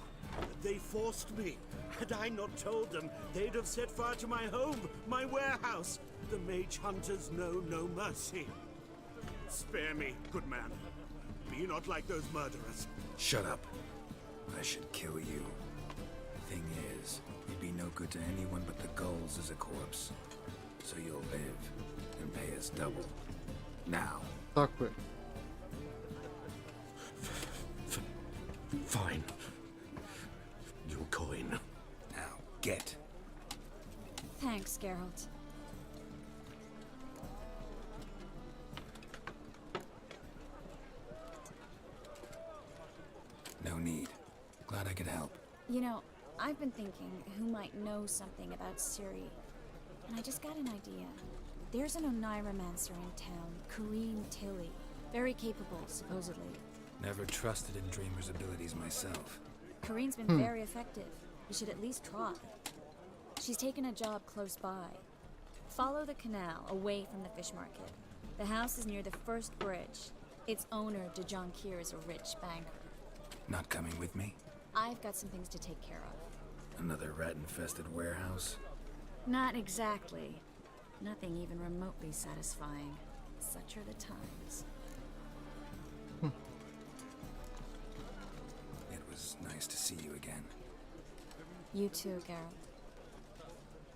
They forced me. Had I not told them, they'd have set fire to my home, my warehouse. The mage hunters know no mercy. Spare me, good man. Be not like those murderers. Shut up. I should kill you. Thing is, you'd be no good to anyone but the gulls as a corpse. So you'll live and pay us double. Now. Tako je. Fine. Your coin. Now, get. Thanks, Geralt. No need. Glad I could help. You know, I've been thinking who might know something about Ciri. And I just got an idea. There's an Oneiromancer in town, Corrine Tilly. Very capable, supposedly. Never trusted in Dreamer's abilities myself. Corrine's been very effective. You should at least try. She's taken a job close by. Follow the canal, away from the fish market. The house is near the first bridge. Its owner, De Jonkir, is a rich banker. Not coming with me? I've got some things to take care of. Another rat-infested warehouse? Not exactly. Nothing even remotely satisfying. Such are the times. It was nice to see you again. You too, Geralt.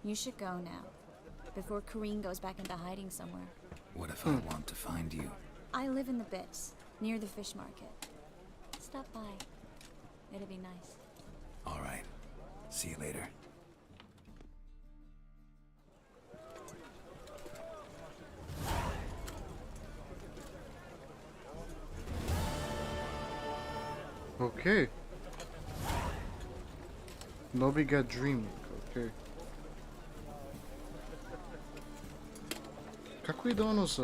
You should go now, before Corrine goes back into hiding somewhere. What if I want to find you? I live in the Bits, near the fish market. Stop by. It'd be nice. All right. See you later. Okay. Nobody got dreaming, okay. Kako ide ono sa...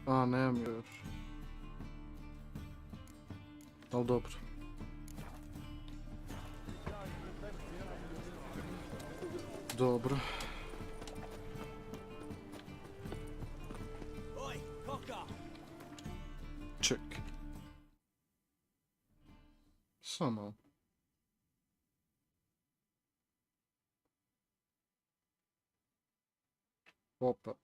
A, nemam još. Ali dobro. Dobro. Ček. Samo. Opa.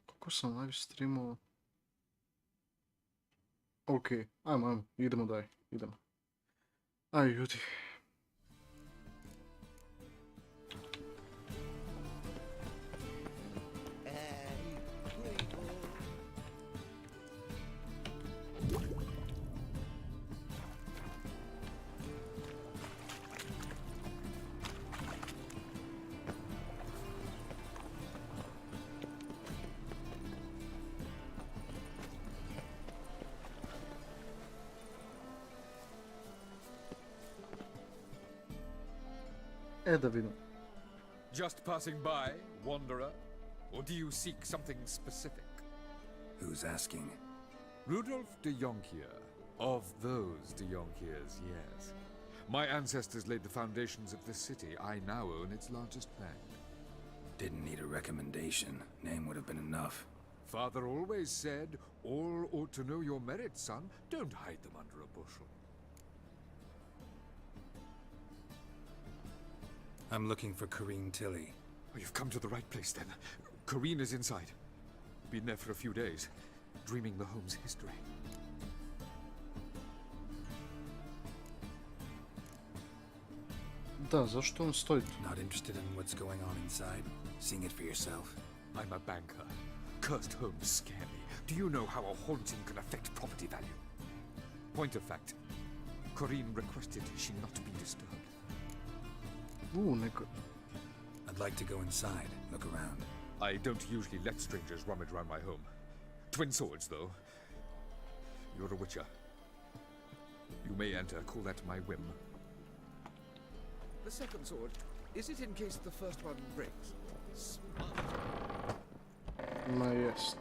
Kako sam live streamao? Ok, ajmo, idemo daj, idemo. Aj ljudi. Da vidim. Just passing by, wanderer? Or do you seek something specific? Who's asking? Rudolf de Jonkir. Of those de Jonkirs, yes. My ancestors laid the foundations of this city. I now own its largest bank. Didn't need a recommendation. Name would have been enough. Father always said, all ought to know your merits, son. Don't hide them under a bushel. I'm looking for Corrine Tilly. Oh, you've come to the right place, then. Corrine is inside. Been there for a few days, dreaming the home's history. Da, zašto on stoji tu? Not interested in what's going on inside? Seeing it for yourself? I'm a banker. Cursed homes scare me. Do you know how a haunting can affect property value? Point of fact, Corrine requested she not be disturbed. Neko... I'd like to go inside, look around. I don't usually let strangers rummage around my home. Twin swords, though. You're a witcher. You may enter, call that my whim. The second sword, is it in case the first one breaks? Smart. Ma jest.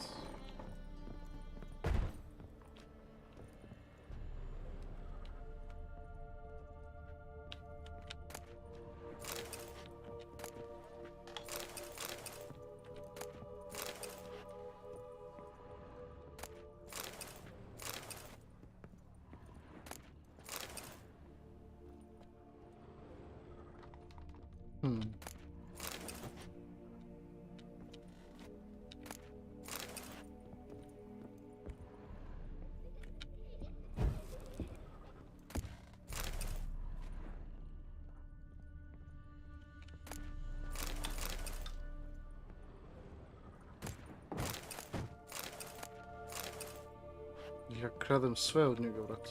Ja kradem sve od njega, brate.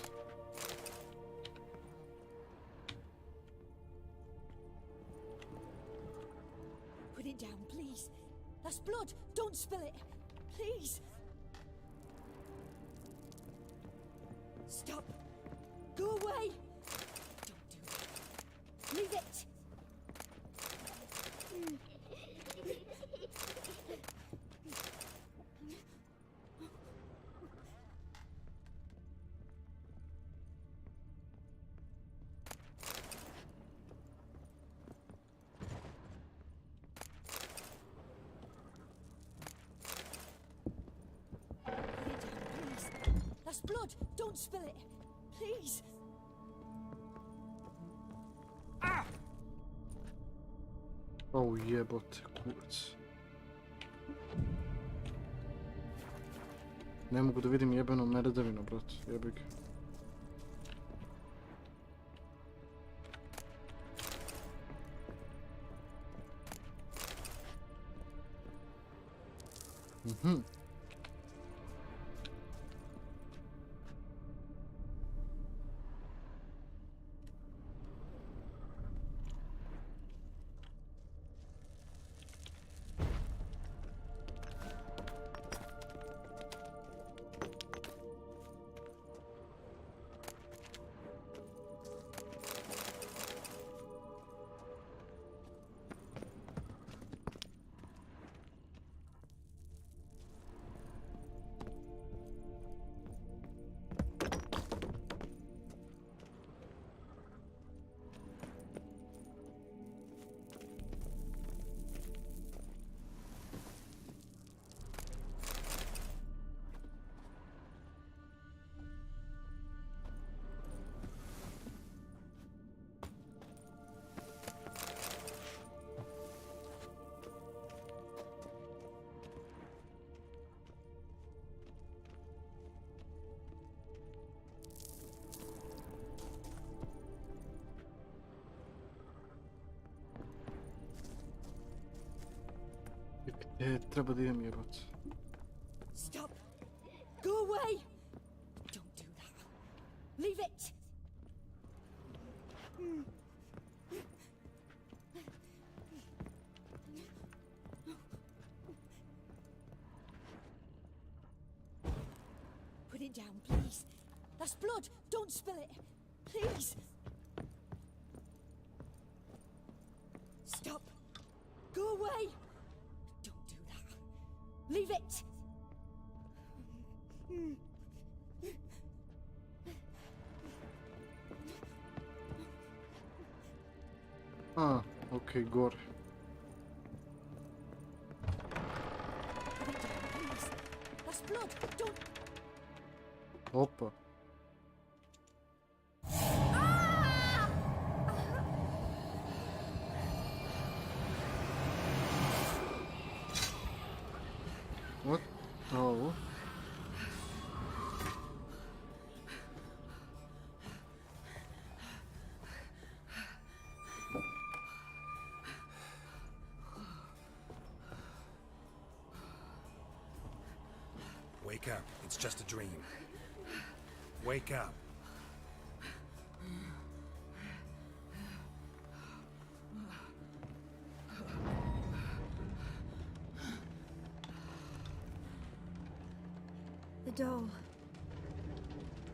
Put it down, please. That's blood. Don't spill it. Please. Stop. Go away. Don't do that. Leave it. That's blood. Don't spill it. Please. Ah! O jebote, kurac. Ne mogu da vidim jebeno merdevino, brate. Jebi ga. Treba da idem jebat. Stop. Go away. Don't do that. Leave it. Put it down, please. That's blood. Don't spill it. Please. Stop. Go away. Leave it! A, okej, gore. That's blood. Don't. Opa. What? Oh. Wake up. It's just a dream. Wake up. The doll.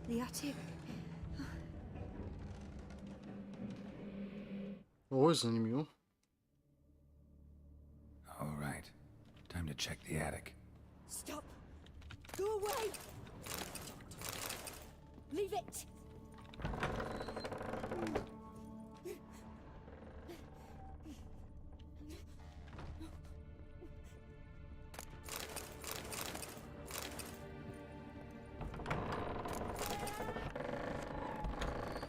The attic. Ovo je zanimljivo. All right. Time to check the attic. Stop! Go away! Leave it!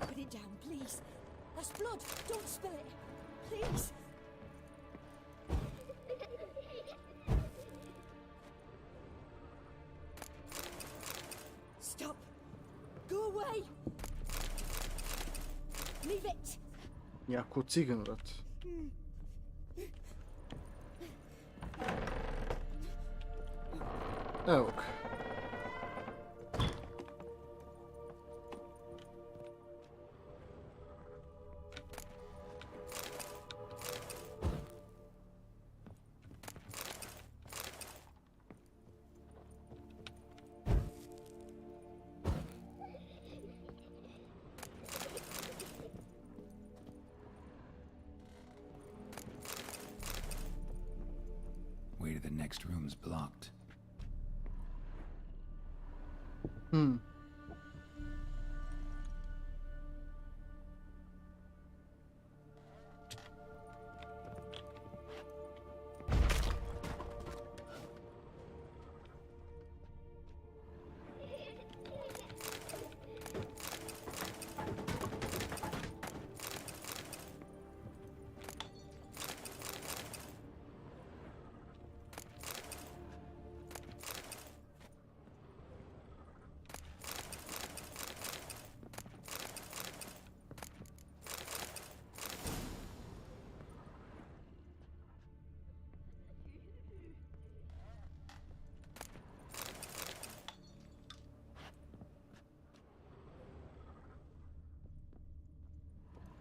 Put it down, please. That's blood. Don't spill it. Please. Stop. Go away. Leave it. Jako cigan, brat. Evo ga. Way to the next room's blocked.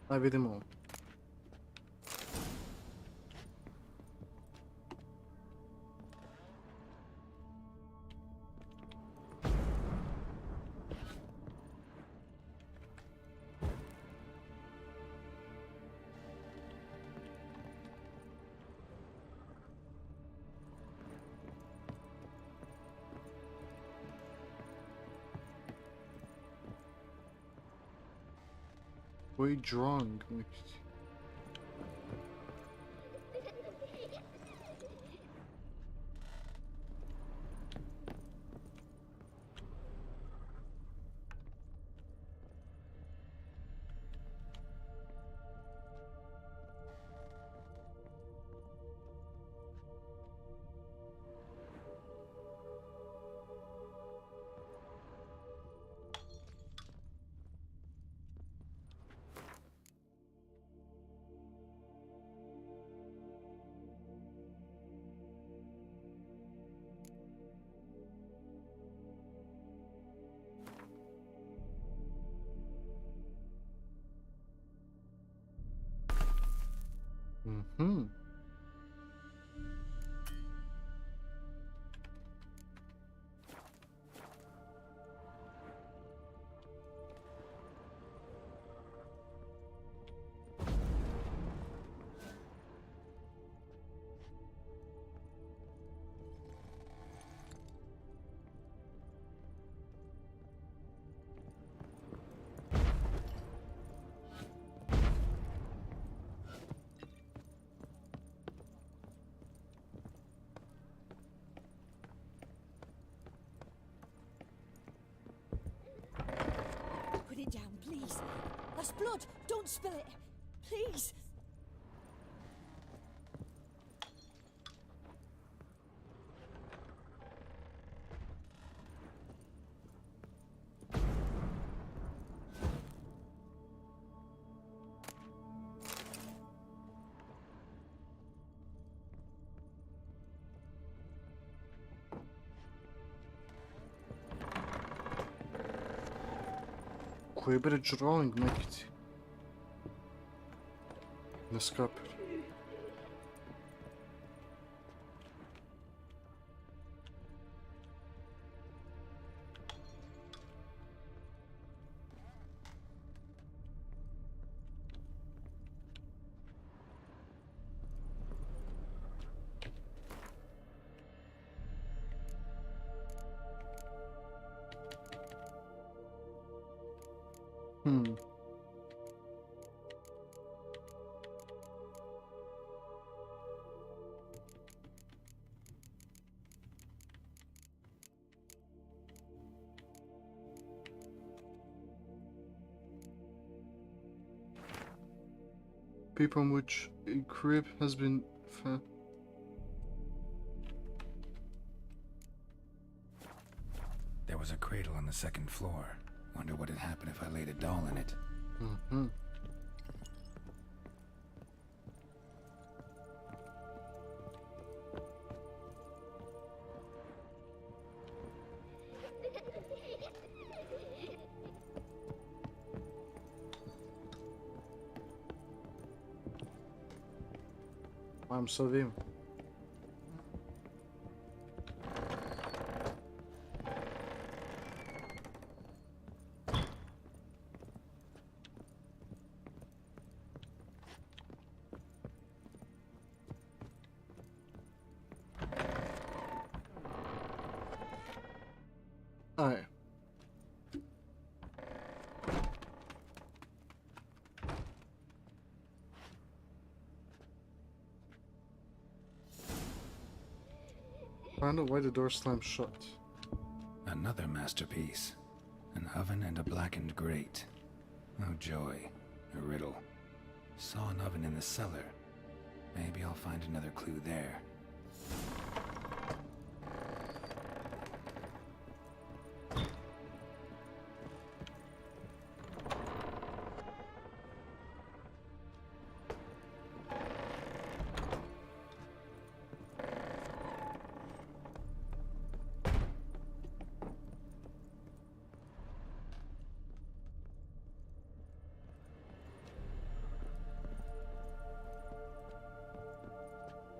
Aj vidimo ovo. Koji drawing neki? Mhm. Put it down, please. That's blood. Don't spill it. Please. Koji bre drawing nekici? Ne skapir. People on which a crib has been There was a cradle on the second floor. Wonder what had happened if I laid a doll in it. Mm-hmm. I'm so dim. Alright. Find out why the door slammed shut. Another masterpiece. An oven and a blackened grate. Oh joy. A riddle. Saw an oven in the cellar. Maybe I'll find another clue there.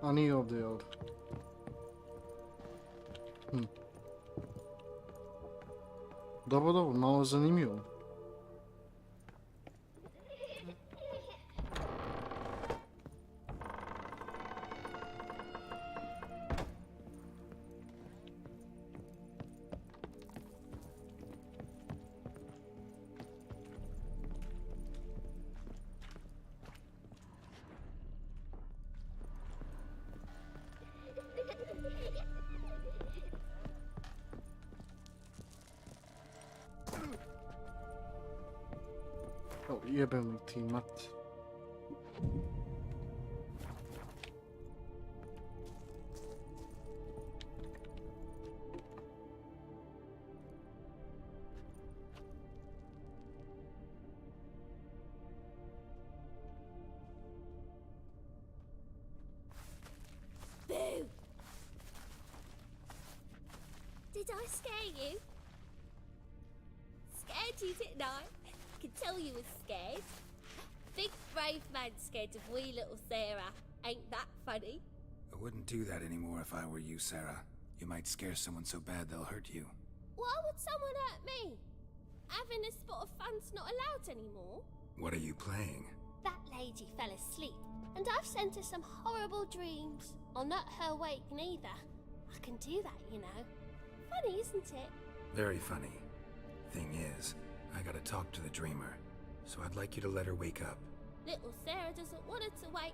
Ani ovdje je ovdje. Dobro, malo zanimljivo. Oh, jebem li ti mat. Boo! Did I scare you? Scared you, didn't I? I can tell you was scared. Big brave man scared of wee little Sarah. Ain't that funny? I wouldn't do that anymore if I were you, Sarah. You might scare someone so bad they'll hurt you. Why would someone hurt me? Having a spot of fun's not allowed anymore. What are you playing? That lady fell asleep, and I've sent her some horrible dreams. I'll not her wake neither. I can do that, you know. Funny, isn't it? Very funny. Thing is, I gotta talk to the dreamer, so I'd like you to let her wake up. Little Sarah doesn't want her to wake.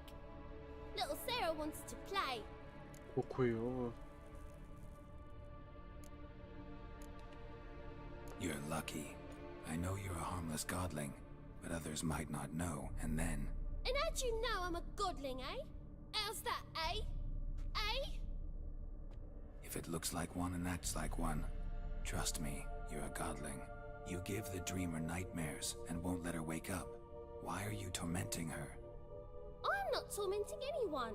Little Sarah wants to play. Koliko je ovo? You're lucky. I know you're a harmless godling, but others might not know, and then... And how'd you know I'm a godling, eh? How's that, eh? Eh? If it looks like one and acts like one, trust me, you're a godling. You give the dreamer nightmares and won't let her wake up. Why are you tormenting her? I'm not tormenting anyone.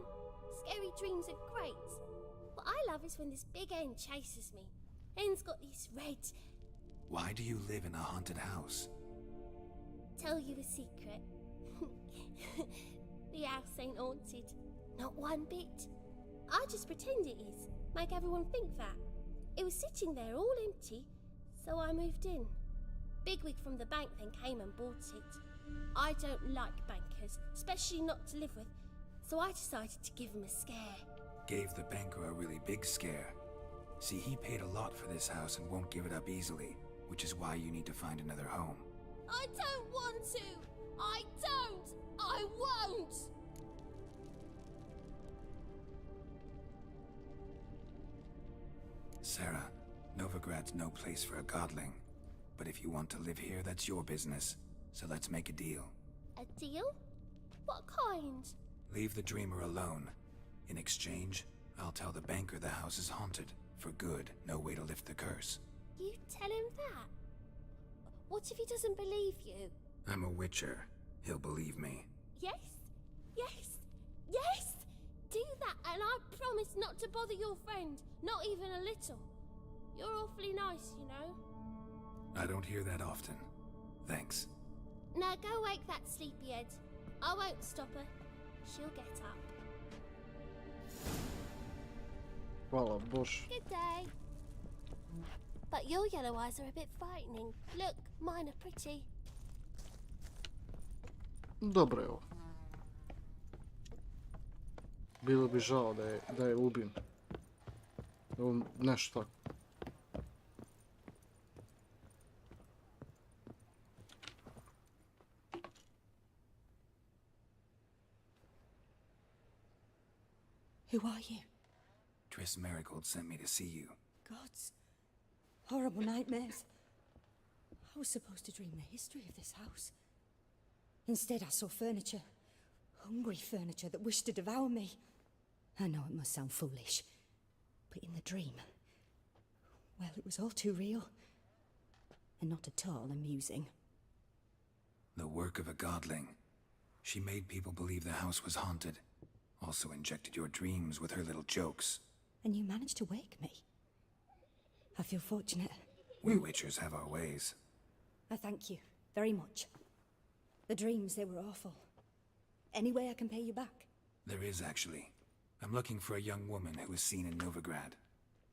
Scary dreams are great. What I love is when this big hen chases me. Hen's got these red... Why do you live in a haunted house? Tell you a secret. The house ain't haunted. Not one bit. I just pretend it is. Make everyone think that. It was sitting there all empty, so I moved in. Bigwig from the bank then came and bought it. I don't like bankers, especially not to live with, so I decided to give him a scare. Gave the banker a really big scare. See, he paid a lot for this house and won't give it up easily, which is why you need to find another home. I don't want to! I don't! I won't! Sarah, Novigrad's no place for a godling. But if you want to live here, that's your business. So let's make a deal. A deal? What kind? Leave the dreamer alone. In exchange, I'll tell the banker the house is haunted. For good, no way to lift the curse. You tell him that? What if he doesn't believe you? I'm a witcher. He'll believe me. Yes? Yes? Yes! Do that and I promise not to bother your friend. Not even a little. You're awfully nice, you know. I don't hear that often. Thanks. Now go wake that sleepyhead. I won't stop her. She'll get up. Hvala Bož. Good day. But your yellow eyes are a bit frightening. Look, mine are pretty. Dobro je ovo. Bilo bi žao da je ubim. Evo nešto tako. Who are you? Triss Marigold sent me to see you. Gods. Horrible nightmares. I was supposed to dream the history of this house. Instead, I saw furniture. Hungry furniture that wished to devour me. I know it must sound foolish, but in the dream, well, it was all too real. And not at all amusing. The work of a godling. She made people believe the house was haunted. Also injected your dreams with her little jokes. And you managed to wake me. I feel fortunate. We witchers have our ways. I thank you very much. The dreams, they were awful. Any way I can pay you back? There is, actually. I'm looking for a young woman who was seen in Novigrad.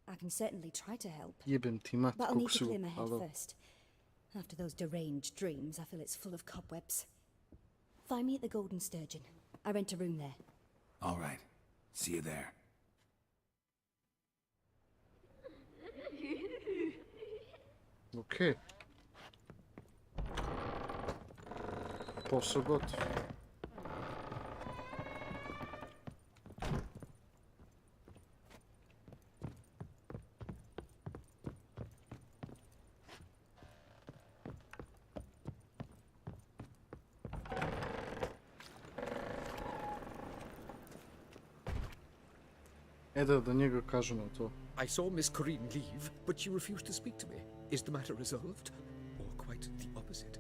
I can certainly try to help. Jebem ti mat, But I'll need to kako clear si my head alo. first. After those deranged dreams, I feel it's full of cobwebs. Find me at the Golden Sturgeon. I rent a room there. All right. See you there. Okej. Posao gotov. Da njega kažemo to. I saw Miss Corinne leave, but she refused to speak to me. Is the matter resolved? Or quite the opposite?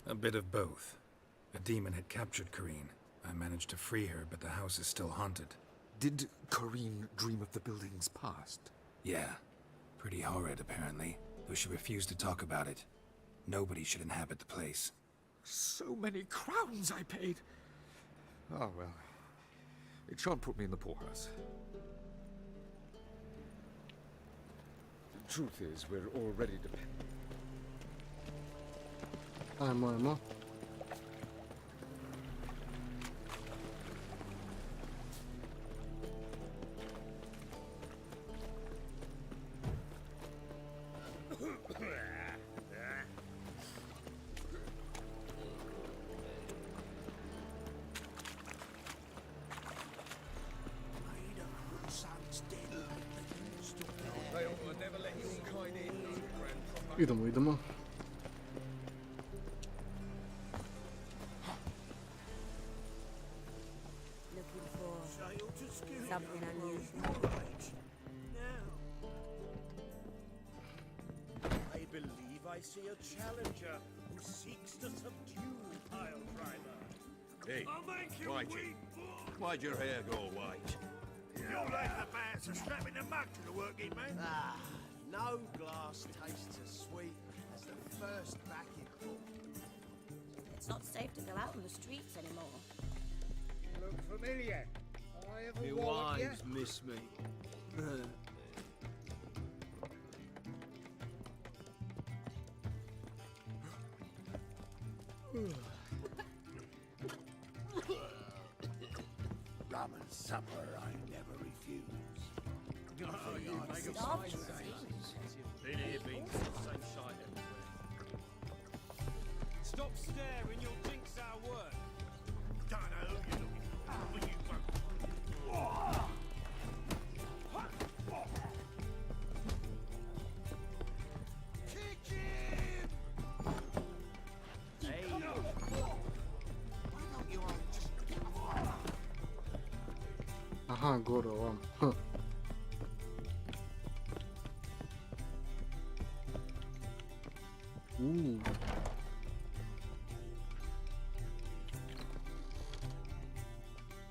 A bit of both. A demon had captured Corinne. I managed to free her, but the house is still haunted. Did Corinne dream of the building's past? Yeah. Pretty horrid, apparently. Though she refused to talk about it. Nobody should inhabit the place. So many crowns I paid! Oh, well. It shan't put me in the poorhouse. The truth is, we're already dependent. Ajmo. Idemo. Looking for something unusual. I believe I see a challenger who seeks to subdue Pile Driver. Hey, I'll make you Whitey, weep. why'd your hair go white? You're like the bats are strapping a mug to the working man. Ah, no glass tastes as sweet as the first backing pull. It's not safe to go out on the streets anymore. You look familiar. I ever Me warned you? wives miss me. Rum and supper I never refuse. Stop staring, you'll jinx our work. Don't know who you're looking for, but you kick him! Hey! Why don't you all just get off? Aha, gore ovam. Huh. Ooh.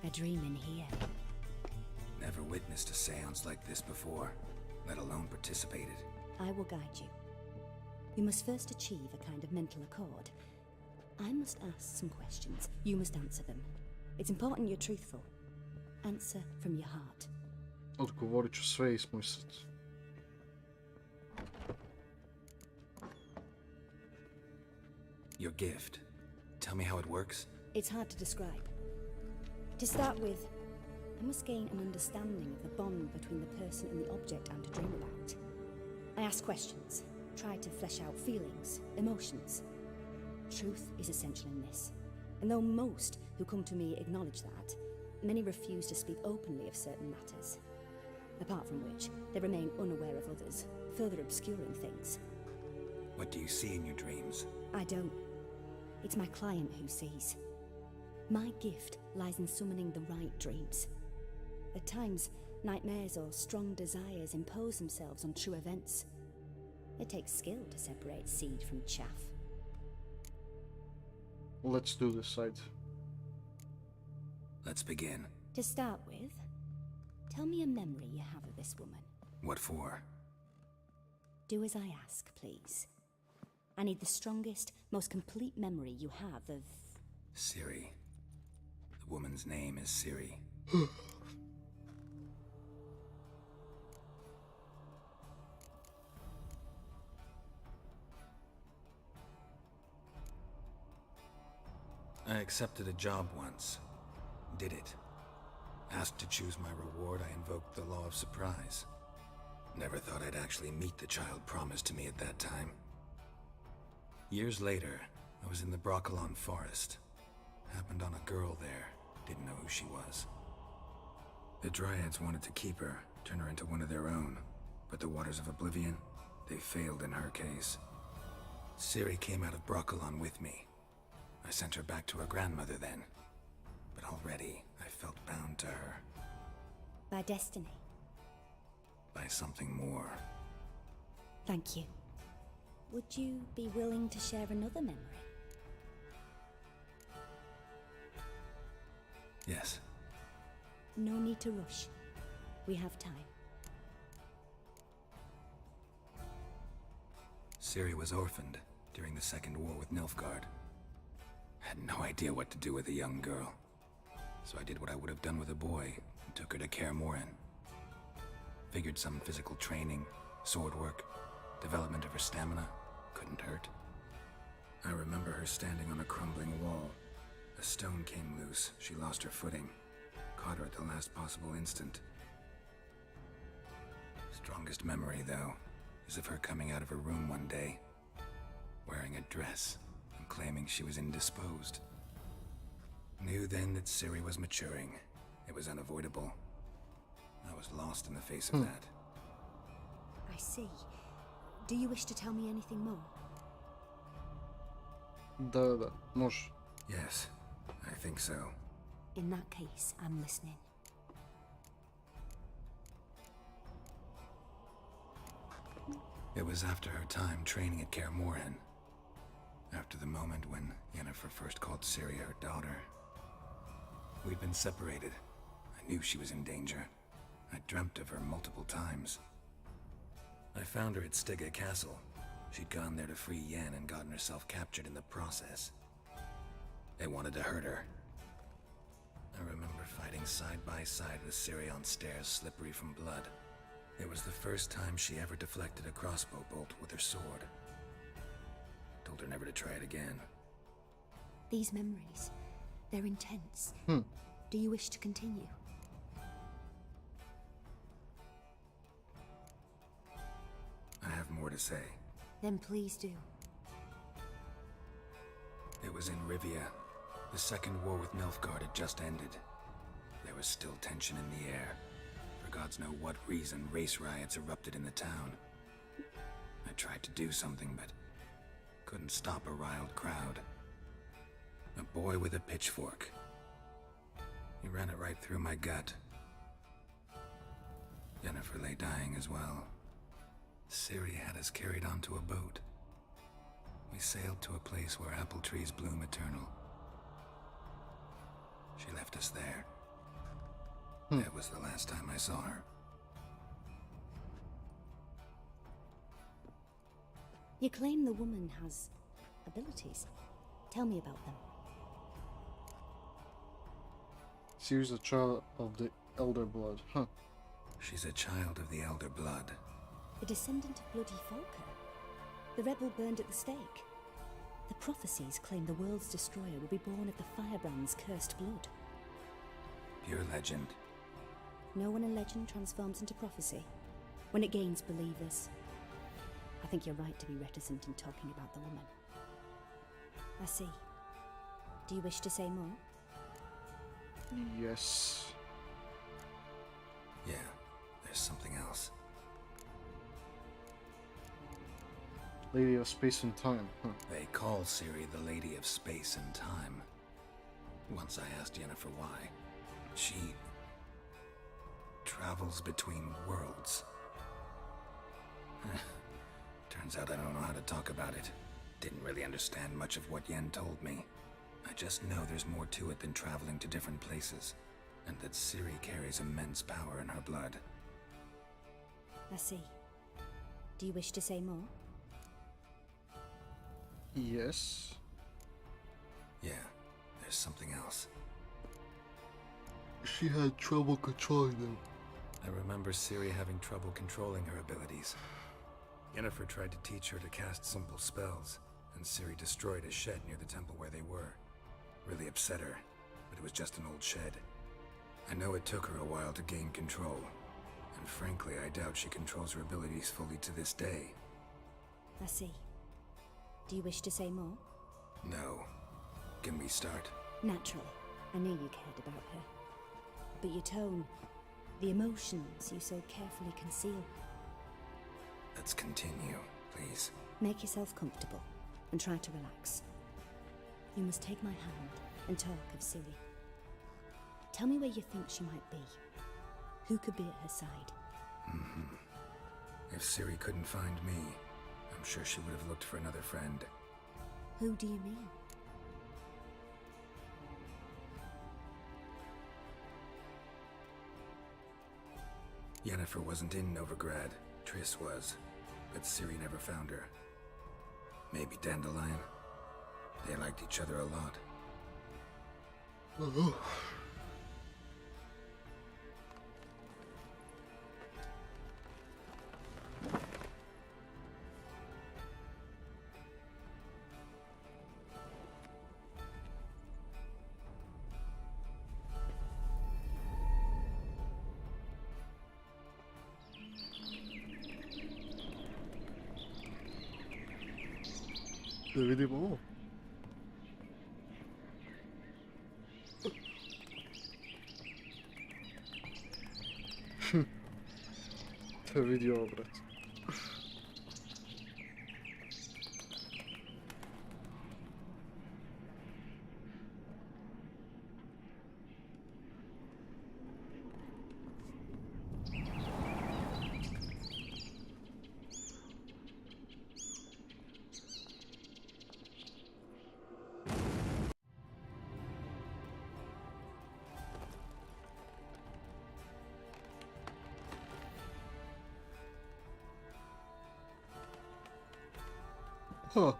A dream in here. Never witnessed a seance like this before, let alone participated. I will guide you. You must first achieve a kind of mental accord. I must ask some questions. You must answer them. It's important you're truthful. Answer from your heart. Odgovorit ću sve iz moj srca. Your gift. Tell me how it works. It's hard to describe. To start with, I must gain an understanding of the bond between the person and the object I'm to dream about. I ask questions, try to flesh out feelings, emotions. Truth is essential in this, and though most who come to me acknowledge that, many refuse to speak openly of certain matters. Apart from which, they remain unaware of others, further obscuring things. What do you see in your dreams? I don't. It's my client who sees. My gift lies in summoning the right dreams. At times, nightmares or strong desires impose themselves on true events. It takes skill to separate seed from chaff. Let's do this side. Let's begin. To start with, tell me a memory you have of this woman. What for? Do as I ask, please. I need the strongest, most complete memory you have of... Ciri. The woman's name is Ciri. I accepted a job once. Did it. Asked to choose my reward, I invoked the law of surprise. Never thought I'd actually meet the child promised to me at that time. Years later, I was in the Broccolon forest. Happened on a girl there. Didn't know who she was. The Dryads wanted to keep her, turn her into one of their own. But the Waters of Oblivion, they failed in her case. Ciri came out of Broccolon with me. I sent her back to her grandmother then. But already, I felt bound to her. By destiny. By something more. Thank you. Would you be willing to share another memory? Yes. No need to rush. We have time. Ciri was orphaned during the Second War with Nilfgaard. Had no idea what to do with a young girl. So I did what I would have done with a boy and took her to Kaer Morhen. Figured some physical training, sword work, development of her stamina couldn't hurt. I remember her standing on a crumbling wall. A stone came loose, she lost her footing. Caught her at the last possible instant. Strongest memory, though, is of her coming out of her room one day, wearing a dress and claiming she was indisposed. Knew then that Ciri was maturing. It was unavoidable. I was lost in the face of that. I see. Do you wish to tell me anything more? Da, može. Yes, I think so. In that case, I'm listening. It was after her time training at Kaer Morhen. After the moment when Yennefer first called Ciri her daughter. We'd been separated. I knew she was in danger. I dreamt of her multiple times. I found her at Stygga Castle. She'd gone there to free Yen and gotten herself captured in the process. They wanted to hurt her. I remember fighting side by side with Ciri on stairs slippery from blood. It was the first time she ever deflected a crossbow bolt with her sword. Told her never to try it again. These memories, they're intense. Do you wish to continue? more to say. Then please do. It was in Rivia. The second war with Nilfgaard had just ended. There was still tension in the air. For gods know what reason, race riots erupted in the town. I tried to do something, but couldn't stop a riled crowd. A boy with a pitchfork. He ran it right through my gut. Yennefer lay dying as well. Ciri had us carried onto a boat. We sailed to a place where apple trees bloom eternal. She left us there. That was the last time I saw her. You claim the woman has abilities. Tell me about them. She was a child of the Elder Blood, huh? She's a child of the Elder Blood. A descendant of bloody Falker. The rebel burned at the stake. The prophecies claim the world's destroyer will be born of the firebrand's cursed blood. Pure legend. No one in legend transforms into prophecy. When it gains believers. I think you're right to be reticent in talking about the woman. I see. Do you wish to say more? Yes. Yeah, there's something else. Lady of Space and Time, huh? They call Ciri the Lady of Space and Time. Once I asked Yennefer why. She travels between worlds. Turns out I don't know how to talk about it. Didn't really understand much of what Yen told me. I just know there's more to it than traveling to different places, and that Ciri carries immense power in her blood. I see. Do you wish to say more? Yes. Yeah, there's something else. She had trouble controlling them. I remember Ciri having trouble controlling her abilities. Yennefer tried to teach her to cast simple spells, and Ciri destroyed a shed near the temple where they were. Really upset her, but it was just an old shed. I know it took her a while to gain control, and frankly, I doubt she controls her abilities fully to this day. I see. Do you wish to say more? No. Can we start? Naturally. I knew you cared about her. But your tone, the emotions you so carefully conceal. Let's continue, please. Make yourself comfortable and try to relax. You must take my hand and talk of Ciri. Tell me where you think she might be. Who could be at her side? If Ciri couldn't find me, I'm sure she would have looked for another friend. Who do you mean? Yennefer wasn't in Novigrad. Triss was, but Ciri never found her. Maybe Dandelion? They liked each other a lot. Da vidim ovo. To je vidio ovo, brat. Huh.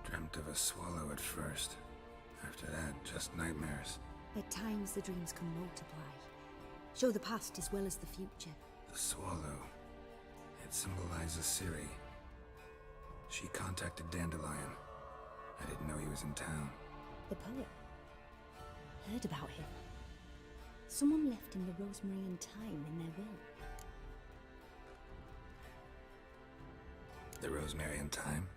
Dreamt of a swallow at first. After that, just nightmares. At times the dreams can multiply. Show the past as well as the future. The swallow. It symbolizes Ciri. She contacted Dandelion. I didn't know he was in town. The poet. Heard about him. Someone left him the rosemary and thyme in their will. The rosemary and thyme?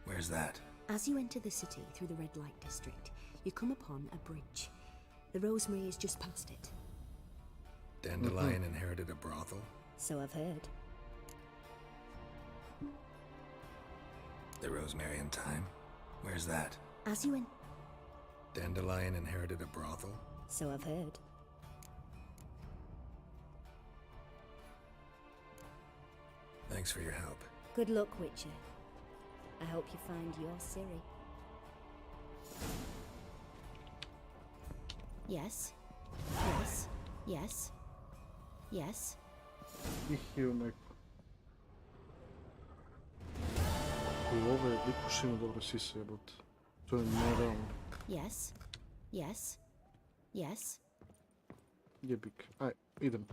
Where's that? As you enter the city through the red light district, you come upon a bridge. The rosemary is just past it. Dandelion inherited a brothel? So I've heard. The rosemary and thyme? Where's that? As you Dandelion inherited a brothel? So I've heard. Thanks for your help. Good luck, Witcher. I hope you find your Ciri. Yes. Yes. Yes. Yes. Ih je neko. Ovo je likušino dobro sise jebote. To je nerealno. Yes. Yes. Yes. Jebik. Aj, idem.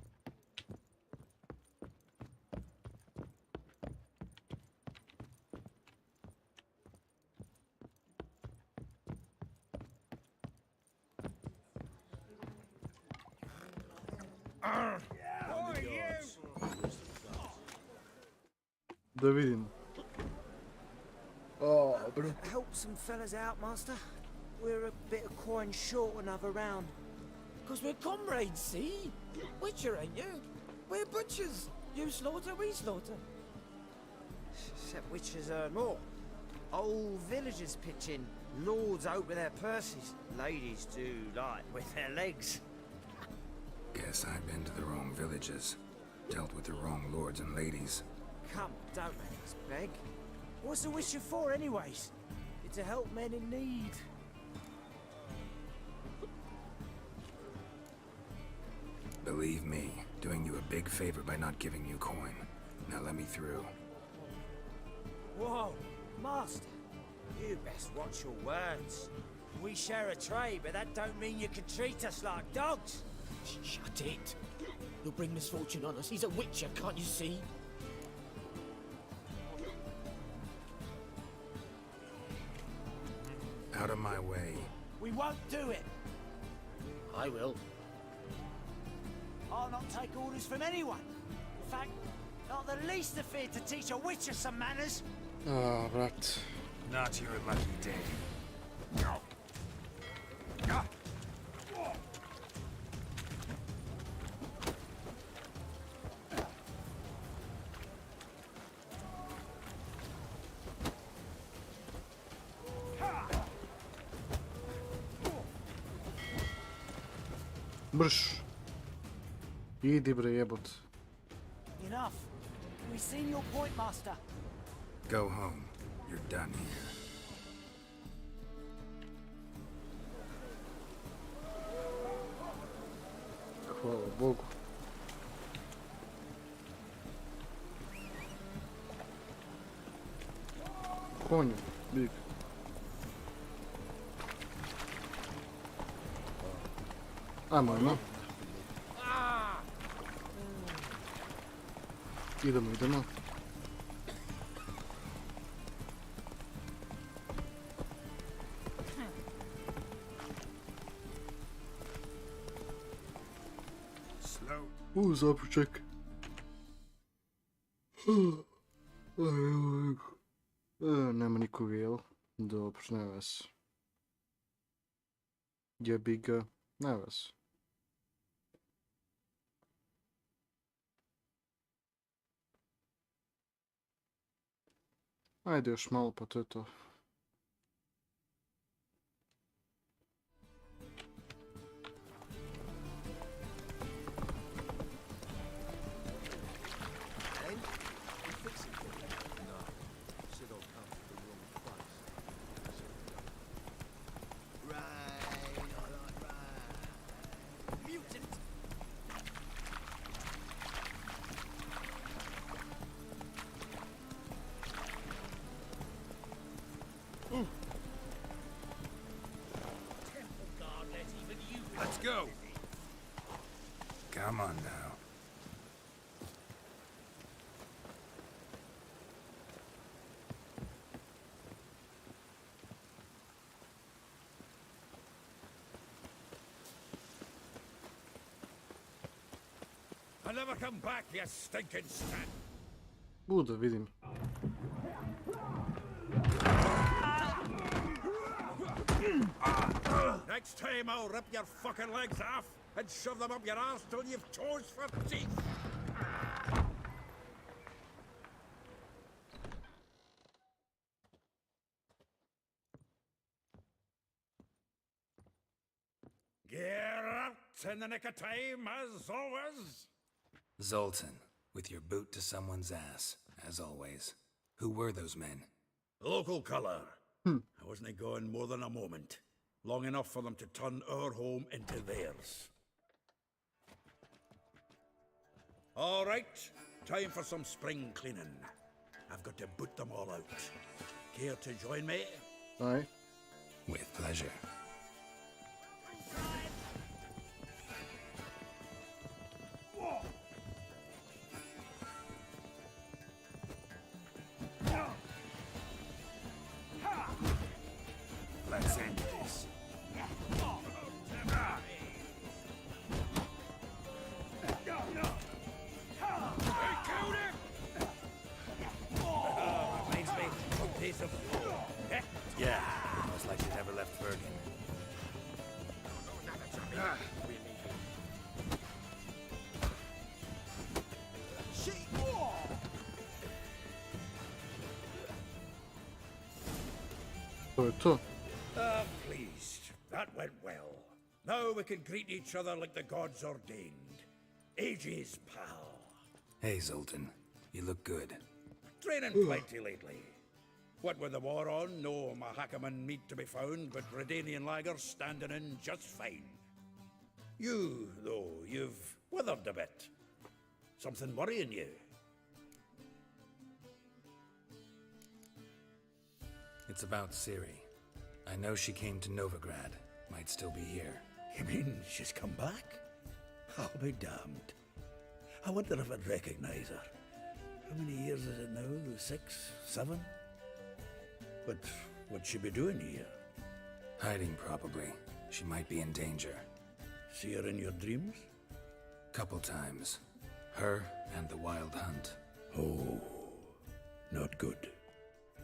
Da vidimo. Oh, bro. Help some fellas out, Master. We're a bit of coin short another round. Because we're comrades, see? Witcher, ain't you? We're butchers. You slaughter, we slaughter. Except Witchers earn more. Old villagers pitch in. Lords out with their purses. Ladies do like with their legs. Guess I've been to the wrong villages. Dealt with the wrong lords and ladies. Come, don't make us beg. What's the Witcher for, anyways? It's to help men in need. Believe me, doing you a big favor by not giving you coin. Now let me through. Whoa, Master. You best watch your words. We share a trade, but that don't mean you can treat us like dogs. Shut it. He'll bring misfortune on us. He's a Witcher, can't you see? Out of my way. We won't do it. I will. I'll not take orders from anyone. In fact, not the least afraid to teach a Witcher some manners. Ah, brat. Not your lucky day. No. Brš. Idi bre jebot. Enough. We've seen your point, Master. Go home. You're done here. Hvala Bogu. Konju, big. Ajmo, ajmo. Idemo, idemo. Zapuček. Nema nikoga, jel? Dobro, ne vas. Jebi ga, ne vas. Ajde još malo pa to je to. Let's go. Come on now. And never come back, you stinking stat. Bude, vidim. Next time I'll rip your fucking legs off and shove them up your arse till you've toes for teeth. Get out in the nick of time, as always. Zoltan, with your boot to someone's ass, as always. Who were those men? Local colour. I wasn't gone more than a moment. Long enough for them to turn our home into theirs. All right, time for some spring cleaning. I've got to boot them all out. Care to join me? Aye. With pleasure. Let's end this. Reminds me of a piece of... Yeah, most likely never left Bergen. To je to. Pleased. That went well. Now we can greet each other like the gods ordained. Ages, pal. Hey, Zoltan. You look good. Training plenty lately. What with the war on, no Mahakaman meat to be found, but Redanian lagers standing in just fine. You, though, you've withered a bit. Something worrying you? It's about Ciri. I know she came to Novigrad. Might still be here. You mean she's come back? I'll be damned. I wonder if I'd recognize her. How many years is it now? 6, 7? But what'd she be doing here? Hiding, probably. She might be in danger. See her in your dreams? Couple times. Her and the Wild Hunt. Oh, not good.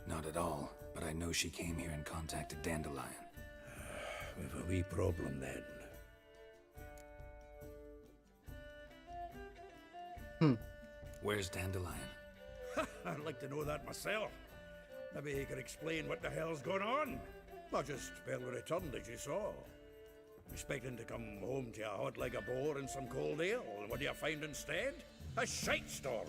Not at all, but I know she came here and contacted Dandelion. We've a wee problem then. Where's Dandelion? I'd like to know that myself. Maybe he could explain what the hell's going on. Not just barely returned, as you saw. Expecting to come home to a hot leg of boar and some cold ale, and what do you find instead? A shite storm.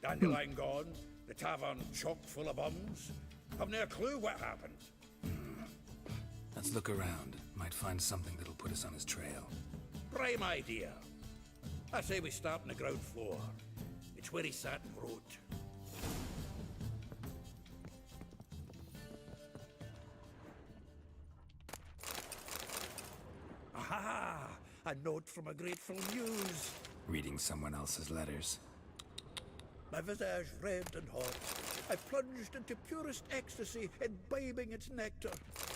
Dandelion gone, the tavern chock full of bums. I've no clue what happened. Let's look around. Might find something that'll put us on his trail. Prime idea. I say we start on the ground floor. It's where he sat and wrote. Aha! A note from a grateful muse. Reading someone else's letters. My visage red and hot. I plunged into purest ecstasy, imbibing its nectar.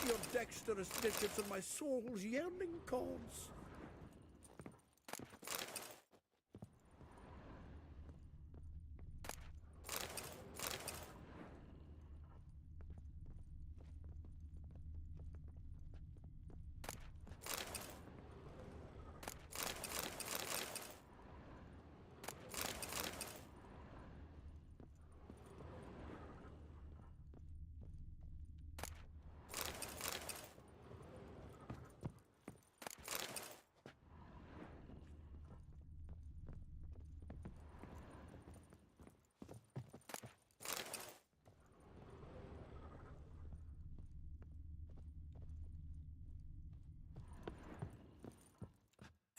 Your dexterous digits on my soul's yearning chords.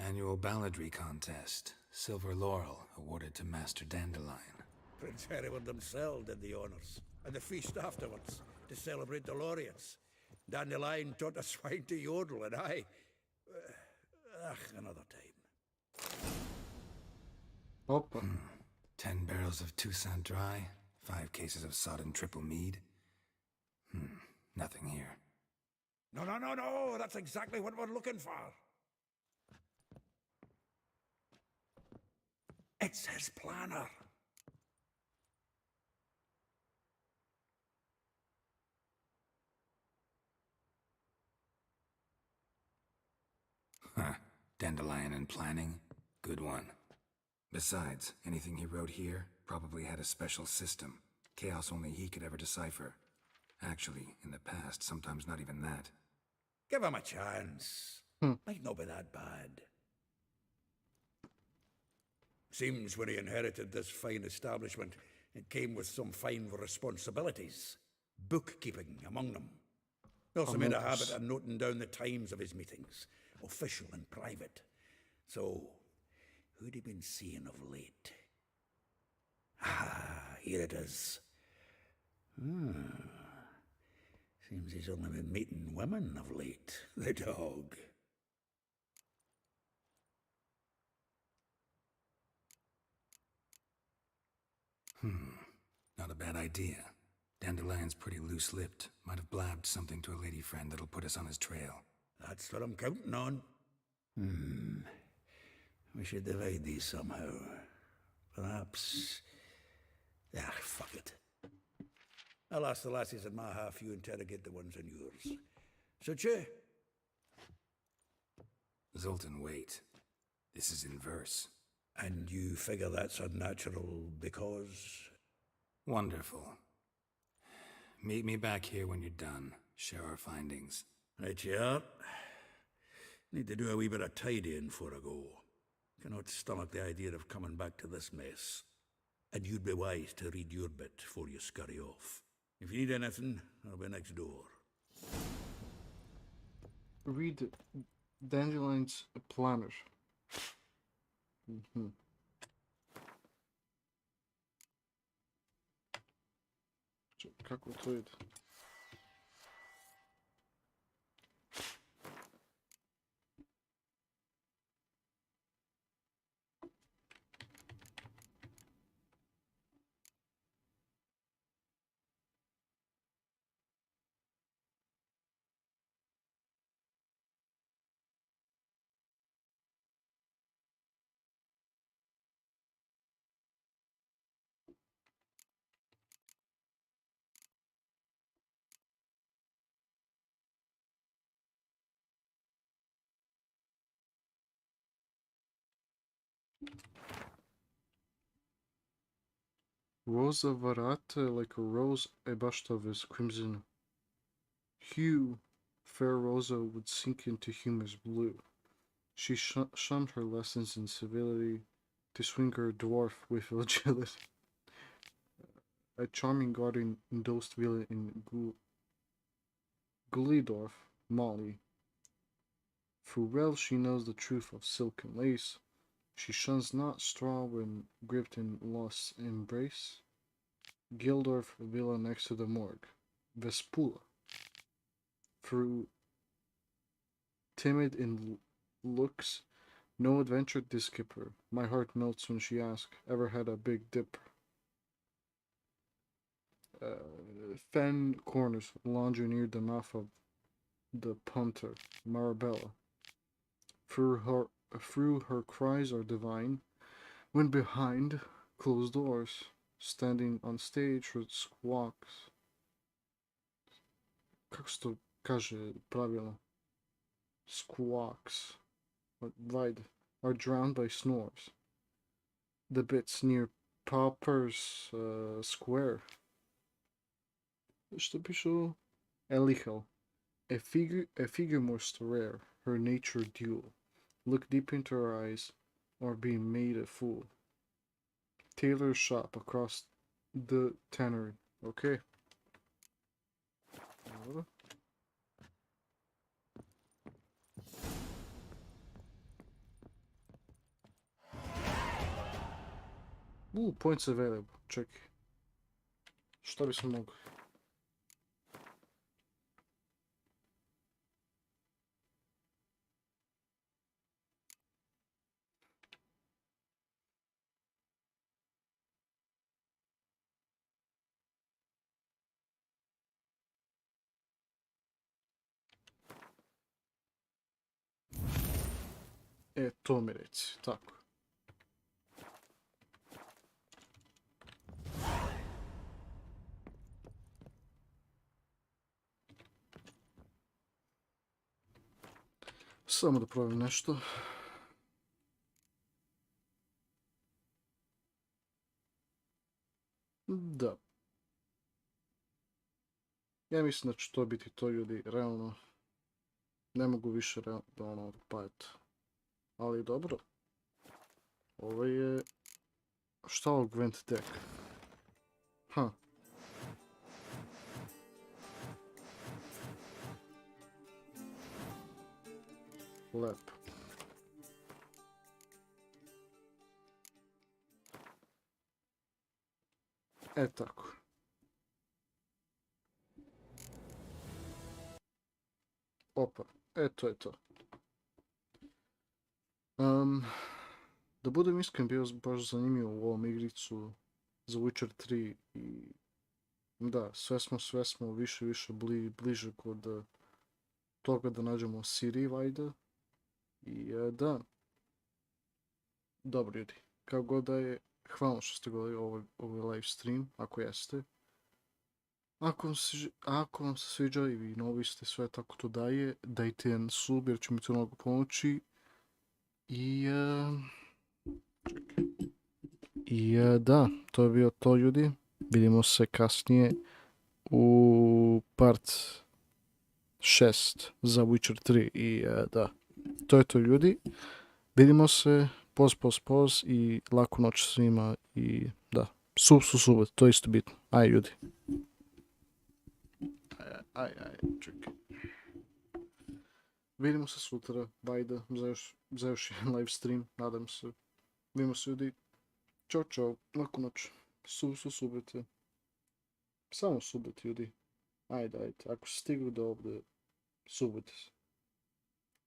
Annual balladry contest. Silver laurel awarded to Master Dandelion. Prince Hereward himself did the honors, and the feast afterwards, to celebrate the laureates. Dandelion taught a swine to yodel, and I... another time. Opa. 10 barrels of Toussaint Dry, 5 cases of sodden triple mead. Nothing here. No, that's exactly what we're looking for. It's his planner. Huh. Dandelion and planning? Good one. Besides, anything he wrote here probably had a special system. Chaos only he could ever decipher. Actually, in the past, sometimes not even that. Give him a chance. Might not be that bad. Seems when he inherited this fine establishment, it came with some fine responsibilities. Bookkeeping among them. He also made a habit of noting down the times of his meetings, official and private. So, who'd he been seeing of late? Ah, here it is. Seems he's only been meeting women of late, the dog. Not a bad idea. Dandelion's pretty loose-lipped. Might have blabbed something to a lady friend that'll put us on his trail. That's what I'm counting on. We should divide these somehow. Perhaps... fuck it. I'll ask the lassies in my half, you interrogate the ones in yours. Suche? Zoltan, wait. This is in verse. And you figure that's unnatural because... Wonderful. Meet me back here when you're done. Share our findings. Right you are. Need to do a wee bit of tidying before I go. Cannot stomach the idea of coming back to this mess. And you'd be wise to read your bit before you scurry off. If you need anything, I'll be next door. Read Dandelion's planner. Kako to ide? Rosa varate like a rose, a bust of his crimson hue. Fair Rosa would sink into humor's blue. She shunned her lessons in civility to swing her dwarf with agility. A charming guardian endorsed villain in Gullidorf, Molly. Full well she knows the truth of silk and lace. She shuns not straw when gripped in lust's embrace. Gildorf villa next to the morgue. Vespula. Through timid in looks, no adventure this skipper. My heart melts when she asks, ever had a big dipper? Fen Corners, laundry near the mouth of the punter, Marabella. Through her cries are divine, when behind closed doors, standing on stage with squawks. Как se to kaže правильно? Squawks. Are drowned by snores. The bits near Pauper's Square. Što pišu? Elichel. A figure most rare, her nature dual. Look deep into her eyes, or be made a fool. Tailor's shop across the tannery. Okay. Points available. Čekaj. Šta bismo mogli? To mi reci, tako. Samo da provjerim nešto. Da. Ja mislim da će to biti to, ljudi, realno. Ne mogu više realno, pa eto. Ali dobro. Ovo je... Šta ovog vent deck? Ha. Lepo. Tako. Opa, to je to. Da budem iskren, bio baš zanimljivo u ovom igricu za Witcher 3 i da, sve smo više bliže kod toga da nađemo Ciri vajda i da. Dobro, ljudi, kao god da je, hvala što ste gledali ovaj live stream, ako jeste. Ako vam se sviđa i vi novi ste, sve tako to daje, dajte jedan sub jer će mi to mnogo pomoći. Da, to je bio to, ljudi. Vidimo se kasnije u part 6 za Witcher 3 i da, to je to, ljudi. Vidimo se, poz i laku noć svima i da, sub, to je isto bitno. Aj, ljudi. Aj, čekaj. Vidimo se sutra, bajda, za još jedan live stream, nadam se. Vidimo se, ljudi. Ćao, laku noć. Subite. Samo subite, ljudi. Ajde. Ako ste stigli do ovdje, subite se.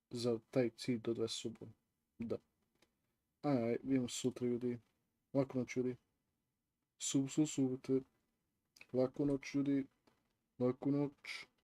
Za taj cilj do 20 subova. Da. Aj, vidimo se sutra, ljudi. Laku noć, ljudi. Subite. Laku noć, ljudi. Laku noć.